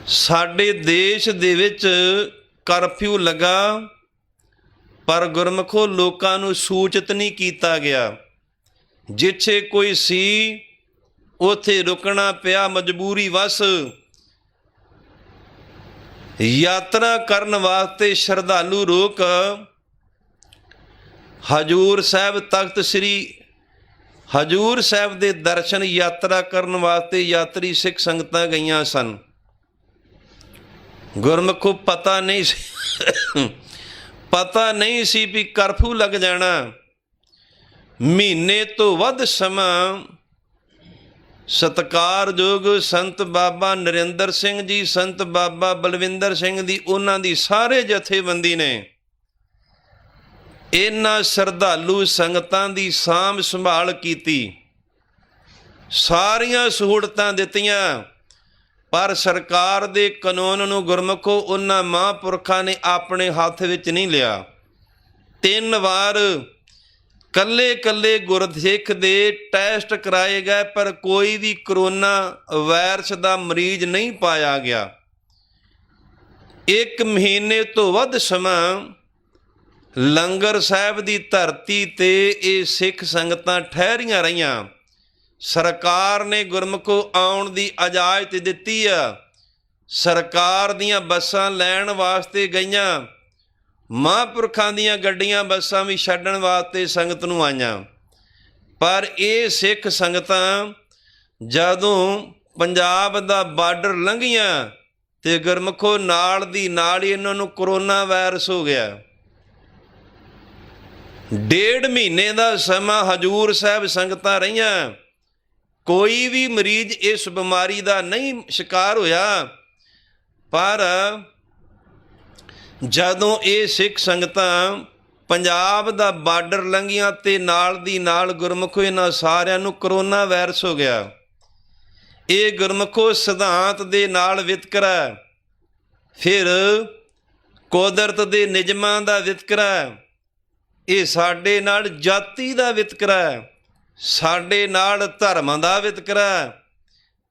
ਸਾਡੇ ਦੇਸ਼ ਦੇ ਵਿੱਚ ਕਰਫਿਊ ਲੱਗਾ, ਪਰ ਗੁਰਮੁਖੋ ਲੋਕਾਂ ਨੂੰ ਸੂਚਿਤ ਨਹੀਂ ਕੀਤਾ ਗਿਆ। ਜਿੱਥੇ ਕੋਈ ਸੀ ਉੱਥੇ ਰੁਕਣਾ ਪਿਆ ਮਜਬੂਰੀ ਵਸ। ਯਾਤਰਾ ਕਰਨ ਵਾਸਤੇ ਸ਼ਰਧਾਲੂ ਲੋਕ ਹਜੂਰ ਸਾਹਿਬ ਤਖਤ ਸ੍ਰੀ ਹਜੂਰ ਸਾਹਿਬ ਦੇ ਦਰਸ਼ਨ ਯਾਤਰਾ ਕਰਨ ਵਾਸਤੇ ਯਾਤਰੀ ਸਿੱਖ ਸੰਗਤਾਂ ਗਈਆਂ ਸਨ। ਗੁਰਮੁਖੋ, ਪਤਾ ਨਹੀਂ ਸੀ ਵੀ ਕਰਫਿਊ ਲੱਗ ਜਾਣਾ। ਮਹੀਨੇ ਤੋਂ ਵੱਧ ਸਮਾਂ ਸਤਿਕਾਰਯੋਗ ਸੰਤ ਬਾਬਾ ਨਰਿੰਦਰ ਸਿੰਘ ਜੀ, ਸੰਤ ਬਾਬਾ ਬਲਵਿੰਦਰ ਸਿੰਘ ਦੀ, ਉਹਨਾਂ ਦੀ ਸਾਰੇ ਜਥੇਬੰਦੀ ਨੇ ਇਹਨਾਂ ਸ਼ਰਧਾਲੂ ਸੰਗਤਾਂ ਦੀ ਸਾਂਭ ਸੰਭਾਲ ਕੀਤੀ, ਸਾਰੀਆਂ ਸਹੂਲਤਾਂ ਦਿੱਤੀਆਂ। ਪਰ ਸਰਕਾਰ ਦੇ ਕਾਨੂੰਨ ਨੂੰ ਗੁਰਮੁਖੋ ਉਹਨਾਂ ਮਹਾਂਪੁਰਖਾਂ ਨੇ ਆਪਣੇ ਹੱਥ ਵਿੱਚ ਨਹੀਂ ਲਿਆ। 3 ਵਾਰ ਕੱਲੇ ਗੁਰਸਿੱਖ ਦੇ ਟੈਸਟ ਕਰਾਏ ਗਏ, ਪਰ ਕੋਈ ਵੀ ਕਰੋਨਾ ਵਾਇਰਸ ਦਾ ਮਰੀਜ਼ ਨਹੀਂ ਪਾਇਆ ਗਿਆ। 1 ਮਹੀਨੇ ਤੋਂ ਵੱਧ ਸਮਾਂ ਲੰਗਰ ਸਾਹਿਬ ਦੀ ਧਰਤੀ ਤੇ ਇਹ ਸਿੱਖ ਸੰਗਤਾਂ ਠਹਿਰੀਆਂ ਰਹੀਆਂ। ਸਰਕਾਰ ਨੇ ਗੁਰਮੁਖੋ ਆਉਣ ਦੀ ਇਜਾਜ਼ਤ ਦਿੱਤੀ ਆ। ਸਰਕਾਰ ਦੀਆਂ ਬੱਸਾਂ ਲੈਣ ਵਾਸਤੇ ਗਈਆਂ, ਮਹਾਂਪੁਰਖਾਂ ਦੀਆਂ ਗੱਡੀਆਂ ਬੱਸਾਂ ਵੀ ਛੱਡਣ ਵਾਸਤੇ ਸੰਗਤ ਨੂੰ ਆਈਆਂ। ਪਰ ਇਹ ਸਿੱਖ ਸੰਗਤਾਂ ਜਦੋਂ ਪੰਜਾਬ ਦਾ ਬਾਰਡਰ ਲੰਘੀਆਂ ਤੇ ਗੁਰਮੁਖੋ ਨਾਲ ਦੀ ਨਾਲ ਹੀ ਇਹਨਾਂ ਨੂੰ ਕਰੋਨਾ ਵਾਇਰਸ ਹੋ ਗਿਆ। 1.5 ਮਹੀਨੇ ਦਾ ਸਮਾਂ ਹਜੂਰ ਸਾਹਿਬ ਸੰਗਤਾਂ ਰਹੀਆਂ, ਕੋਈ ਵੀ ਮਰੀਜ਼ ਇਸ ਬਿਮਾਰੀ ਦਾ ਨਹੀਂ ਸ਼ਿਕਾਰ ਹੋਇਆ। ਪਰ ਜਦੋਂ ਇਹ ਸਿੱਖ ਸੰਗਤਾਂ ਪੰਜਾਬ ਦਾ ਬਾਰਡਰ ਲੰਘੀਆਂ ਤੇ ਨਾਲ ਦੀ ਨਾਲ ਗੁਰਮੁਖੋ ਇਹਨਾਂ ਸਾਰਿਆਂ ਨੂੰ ਕਰੋਨਾ ਵਾਇਰਸ ਹੋ ਗਿਆ। ਇਹ ਗੁਰਮੁਖੋ ਸਿਧਾਂਤ ਦੇ ਨਾਲ ਵਿਤਕਰਾ, ਫਿਰ ਕੁਦਰਤ ਦੇ ਨਿਯਮਾਂ ਦਾ ਵਿਤਕਰਾ, ਇਹ ਸਾਡੇ ਨਾਲ ਜਾਤੀ ਦਾ ਵਿਤਕਰਾ, ਸਾਡੇ ਨਾਲ ਧਰਮਾਂ ਦਾ ਵਿਤਕਰਾ।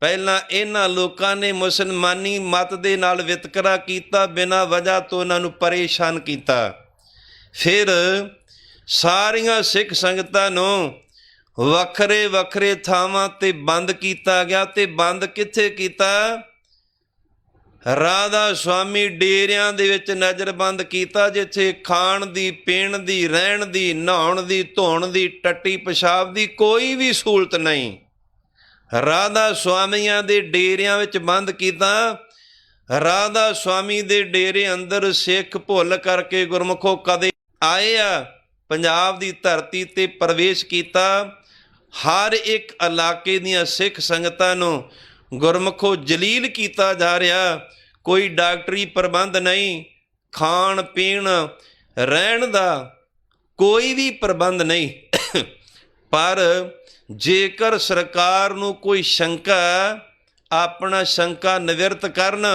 ਪਹਿਲਾਂ ਇਹਨਾਂ ਲੋਕਾਂ ਨੇ ਮੁਸਲਮਾਨੀ ਮਤ ਦੇ ਨਾਲ ਵਿਤਕਰਾ ਕੀਤਾ, ਬਿਨਾਂ ਵਜ੍ਹਾ ਤੋਂ ਉਹਨਾਂ ਨੂੰ ਪਰੇਸ਼ਾਨ ਕੀਤਾ। ਫਿਰ ਸਾਰੀਆਂ ਸਿੱਖ ਸੰਗਤਾਂ ਨੂੰ ਵੱਖਰੇ ਥਾਵਾਂ 'ਤੇ ਬੰਦ ਕੀਤਾ ਗਿਆ। ਤੇ ਬੰਦ ਕਿੱਥੇ ਕੀਤਾ? ਰਾਧਾ ਸੁਆਮੀ ਡੇਰਿਆਂ ਦੇ ਵਿੱਚ ਨਜ਼ਰਬੰਦ ਕੀਤਾ, ਜਿੱਥੇ ਖਾਣ ਦੀ, ਪੀਣ ਦੀ, ਰਹਿਣ ਦੀ, ਨਹਾਉਣ ਦੀ, ਧੋਣ ਦੀ, ਟੱਟੀ ਪਿਸ਼ਾਬ ਦੀ ਕੋਈ ਵੀ ਸਹੂਲਤ ਨਹੀਂ। ਰਾਧਾ ਸੁਆਮੀਆਂ ਦੇ ਡੇਰਿਆਂ ਵਿੱਚ ਬੰਦ ਕੀਤਾ। ਰਾਧਾ ਸੁਆਮੀ ਦੇ ਡੇਰੇ ਅੰਦਰ ਸਿੱਖ ਭੁੱਲ ਕਰਕੇ ਗੁਰਮੁਖੋ ਕਦੇ ਆਏ ਆ, ਪੰਜਾਬ ਦੀ ਧਰਤੀ 'ਤੇ ਪ੍ਰਵੇਸ਼ ਕੀਤਾ। ਹਰ ਇੱਕ ਇਲਾਕੇ ਦੀਆਂ ਸਿੱਖ ਸੰਗਤਾਂ ਨੂੰ ਗੁਰਮੁਖੋ ਜਲੀਲ ਕੀਤਾ ਜਾ ਰਿਹਾ। ਕੋਈ ਡਾਕਟਰੀ ਪ੍ਰਬੰਧ ਨਹੀਂ, ਖਾਣ ਪੀਣ ਰਹਿਣ ਦਾ ਕੋਈ ਵੀ ਪ੍ਰਬੰਧ ਨਹੀਂ। ਪਰ ਜੇਕਰ ਸਰਕਾਰ ਨੂੰ ਕੋਈ ਸ਼ੰਕਾ, ਆਪਣਾ ਸ਼ੰਕਾ ਨਿਵਰਤ ਕਰਨ,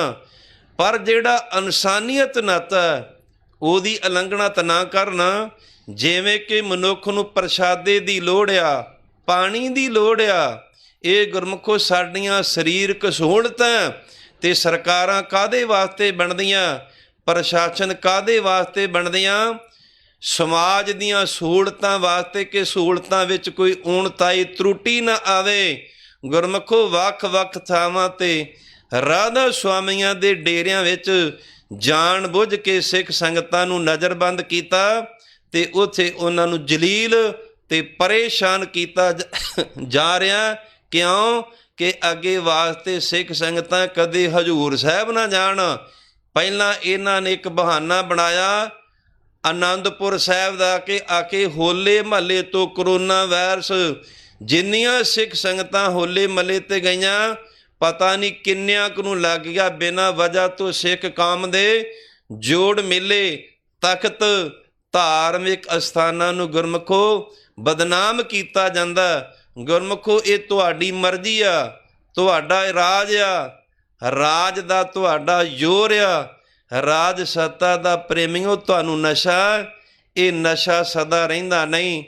ਪਰ ਜਿਹੜਾ ਇਨਸਾਨੀਅਤ ਨਾਤਾ ਉਹਦੀ ਉਲੰਘਣਾ ਨਾ ਕਰਨ। ਜਿਵੇਂ ਕਿ ਮਨੁੱਖ ਨੂੰ ਪ੍ਰਸ਼ਾਦੇ ਦੀ ਲੋੜ ਆ, ਪਾਣੀ ਦੀ ਲੋੜ ਆ, ਇਹ ਗੁਰਮੁਖੋ ਸਾਡੀਆਂ ਸਰੀਰਕ ਸਹੂਲਤਾਂ ਤੇ ਸਰਕਾਰਾਂ ਕਾਹਦੇ ਵਾਸਤੇ ਬਣਦੀਆਂ, ਪ੍ਰਸ਼ਾਸਨ ਕਾਹਦੇ ਵਾਸਤੇ ਬਣਦੀਆਂ? ਸਮਾਜ ਦੀਆਂ ਸਹੂਲਤਾਂ ਵਾਸਤੇ, ਕਿ ਸਹੂਲਤਾਂ ਵਿੱਚ ਕੋਈ ਊਣਤਾਈ ਤਰੁੱਟੀ ਨਾ ਆਵੇ। ਗੁਰਮੁਖੋ ਵੱਖ-ਵੱਖ ਥਾਵਾਂ ਤੇ ਰਾਧਾ ਸੁਆਮੀਆਂ ਦੇ ਡੇਰਿਆਂ ਵਿੱਚ ਜਾਣ ਬੁੱਝ ਕੇ ਸਿੱਖ ਸੰਗਤਾਂ ਨੂੰ ਨਜ਼ਰਬੰਦ ਕੀਤਾ ਤੇ ਉੱਥੇ ਉਹਨਾਂ ਨੂੰ ਜਲੀਲ ਤੇ ਪਰੇਸ਼ਾਨ ਕੀਤਾ ਜਾ ਰਿਹਾ। ਕਿਉਂ? ਕਿ ਅੱਗੇ ਵਾਸਤੇ ਸਿੱਖ ਸੰਗਤਾਂ ਕਦੇ ਹਜ਼ੂਰ ਸਾਹਿਬ ਨਾ ਜਾਣ। ਪਹਿਲਾਂ ਇਹਨਾਂ ਨੇ ਇੱਕ ਬਹਾਨਾ ਬਣਾਇਆ ਆਨੰਦਪੁਰ ਸਾਹਿਬ ਦਾ, ਕਿ ਆ ਕੇ ਹੋਲੇ ਮਹੱਲੇ ਤੋਂ ਕਰੋਨਾ ਵਾਇਰਸ, ਜਿੰਨੀਆਂ ਸਿੱਖ ਸੰਗਤਾਂ ਹੋਲੇ ਮਹੱਲੇ 'ਤੇ ਗਈਆਂ, ਪਤਾ ਨਹੀਂ ਕਿੰਨਿਆਂ ਕੁ ਨੂੰ ਲੱਗ ਗਿਆ ਬਿਨਾਂ ਵਜ੍ਹਾ ਤੋਂ ਸਿੱਖ ਕੌਮ ਦੇ ਜੋੜ ਮੇਲੇ, ਤਖਤ, ਧਾਰਮਿਕ ਅਸਥਾਨਾਂ ਨੂੰ ਗੁਰਮੁਖੋ ਬਦਨਾਮ ਕੀਤਾ ਜਾਂਦਾ। ਗੁਰਮੁਖੋ ਇਹ ਤੁਹਾਡੀ ਮਰਜ਼ੀ ਆ, ਤੁਹਾਡਾ ਰਾਜ ਆ, ਰਾਜ ਦਾ ਤੁਹਾਡਾ ਜ਼ੋਰ ਆ, ਰਾਜ ਸੱਤਾ ਦਾ ਪ੍ਰੇਮੀਓ। ਤੁਹਾਨੂੰ ਨਸ਼ਾ, ਇਹ ਨਸ਼ਾ ਸਦਾ ਰਹਿੰਦਾ ਨਹੀਂ,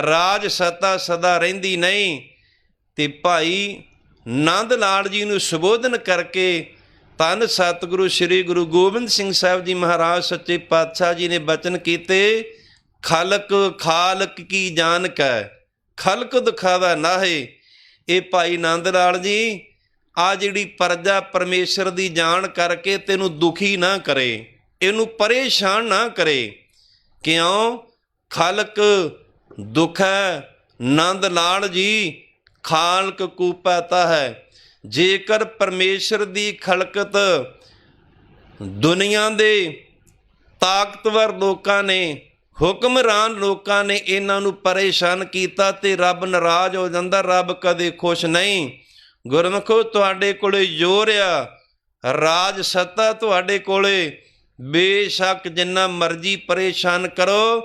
ਰਾਜ ਸੱਤਾ ਸਦਾ ਰਹਿੰਦੀ ਨਹੀਂ। ਤੇ ਭਾਈ ਨੰਦ ਲਾਲ ਜੀ ਨੂੰ ਸੰਬੋਧਨ ਕਰਕੇ ਧੰਨ ਸਤਿਗੁਰੂ ਸ੍ਰੀ ਗੁਰੂ ਗੋਬਿੰਦ ਸਿੰਘ ਸਾਹਿਬ ਜੀ ਮਹਾਰਾਜ ਸੱਚੇ ਪਾਤਸ਼ਾਹ ਜੀ ਨੇ ਬਚਨ ਕੀਤੇ, ਖਲਕ ਖਾਲਕ ਕੀ ਜਾਨ ਕੈ, ਖਲਕ ਦਿਖਾਵਾ ਨਾਹੇ। ਇਹ ਭਾਈ ਨੰਦ ਲਾਲ ਜੀ, ਆ ਜਿਹੜੀ ਪਰਜਾ ਪਰਮੇਸ਼ਰ ਦੀ ਜਾਣ ਕਰਕੇ ਤੈਨੂੰ ਦੁਖੀ ਨਾ ਕਰੇ, ਇਹਨੂੰ ਪਰੇਸ਼ਾਨ ਨਾ ਕਰੇ। ਕਿਉਂ? ਖਲਕ ਦੁੱਖ ਹੈ। ਨੰਦ ਲਾਲ ਜੀ ਖਾਲਕ ਕੂ ਪਾਤਾ ਹੈ। ਜੇਕਰ ਪਰਮੇਸ਼ਰ ਦੀ ਖਲਕਤ ਦੁਨੀਆ ਦੇ ਤਾਕਤਵਰ ਲੋਕਾਂ ਨੇ, ਹੁਕਮਰਾਨ ਲੋਕਾਂ ਨੇ ਇਹਨਾਂ ਨੂੰ ਪਰੇਸ਼ਾਨ ਕੀਤਾ ਤੇ ਰੱਬ ਨਾਰਾਜ਼ ਹੋ ਜਾਂਦਾ, ਰੱਬ ਕਦੇ ਖੁਸ਼ ਨਹੀਂ। ਗੁਰਮੁਖੋ ਤੁਹਾਡੇ ਕੋਲੇ ਜ਼ੋਰ ਆ, ਰਾਜ ਸੱਤਾ ਤੁਹਾਡੇ ਕੋਲੇ, ਬੇਸ਼ੱਕ ਜਿੰਨਾ ਮਰਜ਼ੀ ਪਰੇਸ਼ਾਨ ਕਰੋ,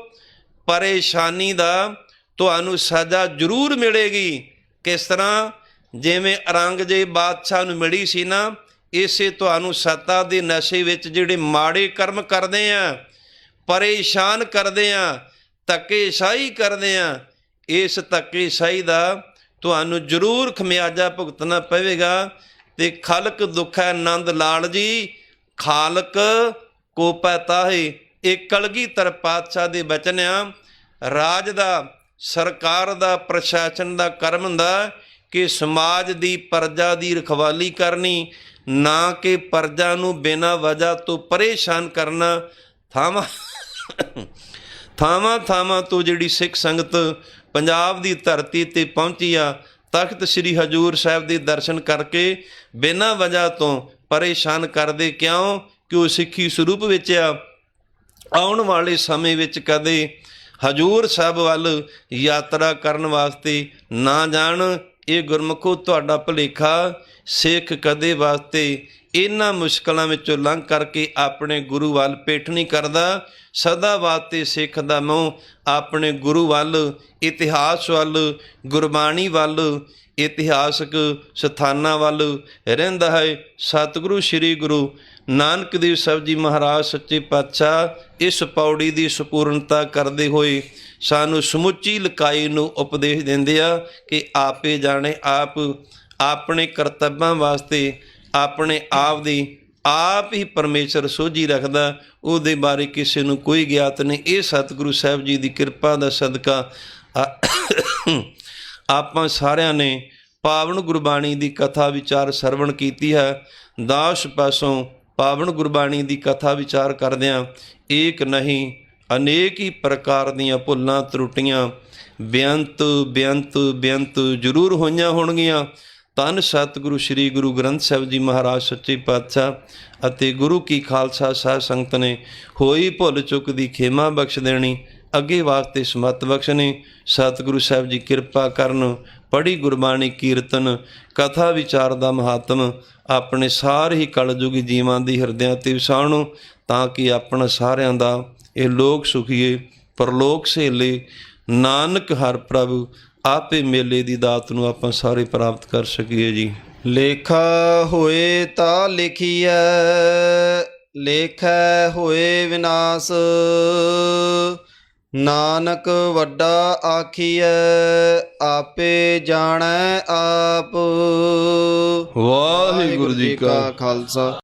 ਪਰੇਸ਼ਾਨੀ ਦਾ ਤੁਹਾਨੂੰ ਸਜ਼ਾ ਜ਼ਰੂਰ ਮਿਲੇਗੀ। ਕਿਸ ਤਰ੍ਹਾਂ? ਜਿਵੇਂ ਔਰੰਗਜ਼ੇਬ ਬਾਦਸ਼ਾਹ ਨੂੰ ਮਿਲੀ ਸੀ ਨਾ, ਇਸੇ ਤੁਹਾਨੂੰ ਸੱਤਾ ਦੇ ਨਸ਼ੇ ਵਿੱਚ ਜਿਹੜੇ ਮਾੜੇ ਕਰਮ ਕਰਦੇ ਆ, ਪਰੇਸ਼ਾਨ ਕਰਦੇ ਆ, ਧੱਕੇਸ਼ਾਹੀ ਕਰਦੇ ਆ, ਇਸ ਧੱਕੇਸ਼ਾਹੀ ਦਾ ਤੁਹਾਨੂੰ ਜ਼ਰੂਰ ਖਮਿਆਜਾ ਭੁਗਤਣਾ ਪਵੇਗਾ। ਤੇ ਖਲਕ ਦੁੱਖ ਹੈ ਨੰਦ ਲਾਲ ਜੀ, ਖਾਲਕ ਕੋ ਪਤਾ ਹੈ। ਇਹ ਕਲਗੀਧਰ ਪਾਤਸ਼ਾਹ ਦੇ ਬਚਨ ਆ। ਰਾਜ ਦਾ, ਸਰਕਾਰ ਦਾ, ਪ੍ਰਸ਼ਾਸਨ ਦਾ ਕਰਮ ਹੁੰਦਾ ਕਿ ਸਮਾਜ ਦੀ ਪ੍ਰਜਾ ਦੀ ਰਖਵਾਲੀ ਕਰਨੀ, ਨਾ ਕਿ ਪ੍ਰਜਾ ਨੂੰ ਬਿਨਾਂ ਵਜ੍ਹਾ ਤੋਂ ਪਰੇਸ਼ਾਨ ਕਰਨਾ। ਥਾਵਾਂ ਤੋਂ ਜਿਹੜੀ ਸਿੱਖ ਸੰਗਤ ਪੰਜਾਬ ਦੀ ਧਰਤੀ 'ਤੇ ਪਹੁੰਚੀ ਆ, ਤਖਤ ਸ੍ਰੀ ਹਜ਼ੂਰ ਸਾਹਿਬ ਦੇ ਦਰਸ਼ਨ ਕਰਕੇ ਬਿਨਾਂ ਵਜ੍ਹਾ ਤੋਂ ਪਰੇਸ਼ਾਨ ਕਰਦੇ। ਕਿਉਂ? ਕਿ ਉਹ ਸਿੱਖੀ ਸਰੂਪ ਵਿੱਚ ਆ। ਆਉਣ ਵਾਲੇ ਸਮੇਂ ਵਿੱਚ ਕਦੇ ਹਜ਼ੂਰ ਸਾਹਿਬ ਵੱਲ ਯਾਤਰਾ ਕਰਨ ਵਾਸਤੇ ਨਾ ਜਾਣ। ਇਹ ਗੁਰਮੁਖੋ ਤੁਹਾਡਾ ਭੁਲੇਖਾ। ਸਿੱਖ ਕਦੇ ਵਾਸਤੇ ਇਹਨਾਂ ਮੁਸ਼ਕਲਾਂ ਵਿੱਚੋਂ ਲੰਘ ਕਰਕੇ ਆਪਣੇ ਗੁਰੂ ਵੱਲ ਪਿੱਠ ਨਹੀਂ ਕਰਦਾ। ਸਦਾ ਵਾਸਤੇ ਸਿੱਖ ਦਾ ਮੋਹ ਆਪਣੇ ਗੁਰੂ ਵੱਲ, ਇਤਿਹਾਸ ਵੱਲ, ਗੁਰਬਾਣੀ ਵੱਲ, ਇਤਿਹਾਸਕ ਸਥਾਨਾਂ ਵੱਲ ਰਹਿੰਦਾ ਹੈ। ਸਤਿਗੁਰੂ ਸ੍ਰੀ ਗੁਰੂ ਨਾਨਕ ਦੇਵ ਸਾਹਿਬ ਜੀ ਮਹਾਰਾਜ ਸੱਚੇ ਪਾਤਸ਼ਾਹ ਇਸ ਪੌੜੀ ਦੀ ਸੰਪੂਰਨਤਾ ਕਰਦੇ ਹੋਏ ਸਾਨੂੰ ਸਮੁੱਚੀ ਲਕਾਈ ਨੂੰ ਉਪਦੇਸ਼ ਦਿੰਦੇ ਆ ਕਿ ਆਪੇ ਜਾਣੇ ਆਪ ਆਪਣੇ ਕਰਤੱਵਾਂ ਵਾਸਤੇ ਆਪਣੇ ਆਪ ਦੀ ਆਪ ਹੀ ਪਰਮੇਸ਼ਰ ਸੋਝੀ ਰੱਖਦਾ, ਉਹਦੇ ਬਾਰੇ ਕਿਸੇ ਨੂੰ ਕੋਈ ਗਿਆਤ ਨਹੀਂ। ਇਹ ਸਤਿਗੁਰੂ ਸਾਹਿਬ ਜੀ ਦੀ ਕਿਰਪਾ ਦਾ ਸਦਕਾ ਆਪਾਂ ਸਾਰਿਆਂ ਨੇ ਪਾਵਨ ਗੁਰਬਾਣੀ ਦੀ ਕਥਾ ਵਿਚਾਰ ਸਰਵਣ ਕੀਤੀ ਹੈ। ਦਾਸ ਪਾਸੋਂ ਪਾਵਨ ਗੁਰਬਾਣੀ ਦੀ ਕਥਾ ਵਿਚਾਰ ਕਰਦਿਆਂ ਏਕ ਨਹੀਂ ਅਨੇਕ ਹੀ ਪ੍ਰਕਾਰ ਦੀਆਂ ਭੁੱਲਾਂ ਤਰੁੱਟੀਆਂ ਬੇਅੰਤ ਜ਼ਰੂਰ ਹੋਈਆਂ ਹੋਣਗੀਆਂ। ਧੰਨ ਸਤਿਗੁਰੂ ਸ੍ਰੀ ਗੁਰੂ ਗ੍ਰੰਥ ਸਾਹਿਬ ਜੀ ਮਹਾਰਾਜ ਸੱਚੇ ਪਾਤਸ਼ਾਹ ਅਤੇ ਗੁਰੂ ਕੀ ਖਾਲਸਾ ਸਾਧ ਸੰਗਤ ਨੇ ਹੋਈ ਭੁੱਲ ਚੁੱਕ ਦੀ ਖੇਮਾ ਬਖਸ਼ ਦੇਣੀ। ਅੱਗੇ ਵਾਸਤੇ ਸਮਤ ਬਖਸ਼ਣੇ। ਸਤਿਗੁਰੂ ਸਾਹਿਬ ਜੀ ਕਿਰਪਾ ਕਰਨ। ਪੜ੍ਹੀ ਗੁਰਬਾਣੀ ਕੀਰਤਨ ਕਥਾ ਵਿਚਾਰ ਦਾ ਮਹਾਤਮ ਆਪਣੇ ਸਾਰੇ ਹੀ ਕਲਯੁਗੀ ਜੀਵਾਂ ਦੀ ਹਿਰਦਿਆਂ ਤੇ ਵਸਾਉਣ, ਤਾਂ ਕਿ ਆਪਣਾ ਸਾਰਿਆਂ ਦਾ ਇਹ ਲੋਕ ਸੁਖੀਏ ਪਰਲੋਕ ਸਹੇਲੇ। ਨਾਨਕ ਹਰ ਪ੍ਰਭੂ ਆਪੇ ਮੇਲੇ ਦੀ ਦਾਤ ਨੂੰ ਆਪਾਂ ਸਾਰੇ ਪ੍ਰਾਪਤ ਕਰ ਸਕੀਏ ਜੀ। ਲੇਖਾ ਹੋਏ ਤਾਂ ਲਿਖੀਐ, ਲੇਖੈ ਹੋਏ ਵਿਨਾਸ਼। ਨਾਨਕ ਵੱਡਾ ਆਖੀਐ, ਆਪੇ ਜਾਣੈ ਆਪ। ਵਾਹਿਗੁਰੂ ਜੀ ਕਾ ਖਾਲਸਾ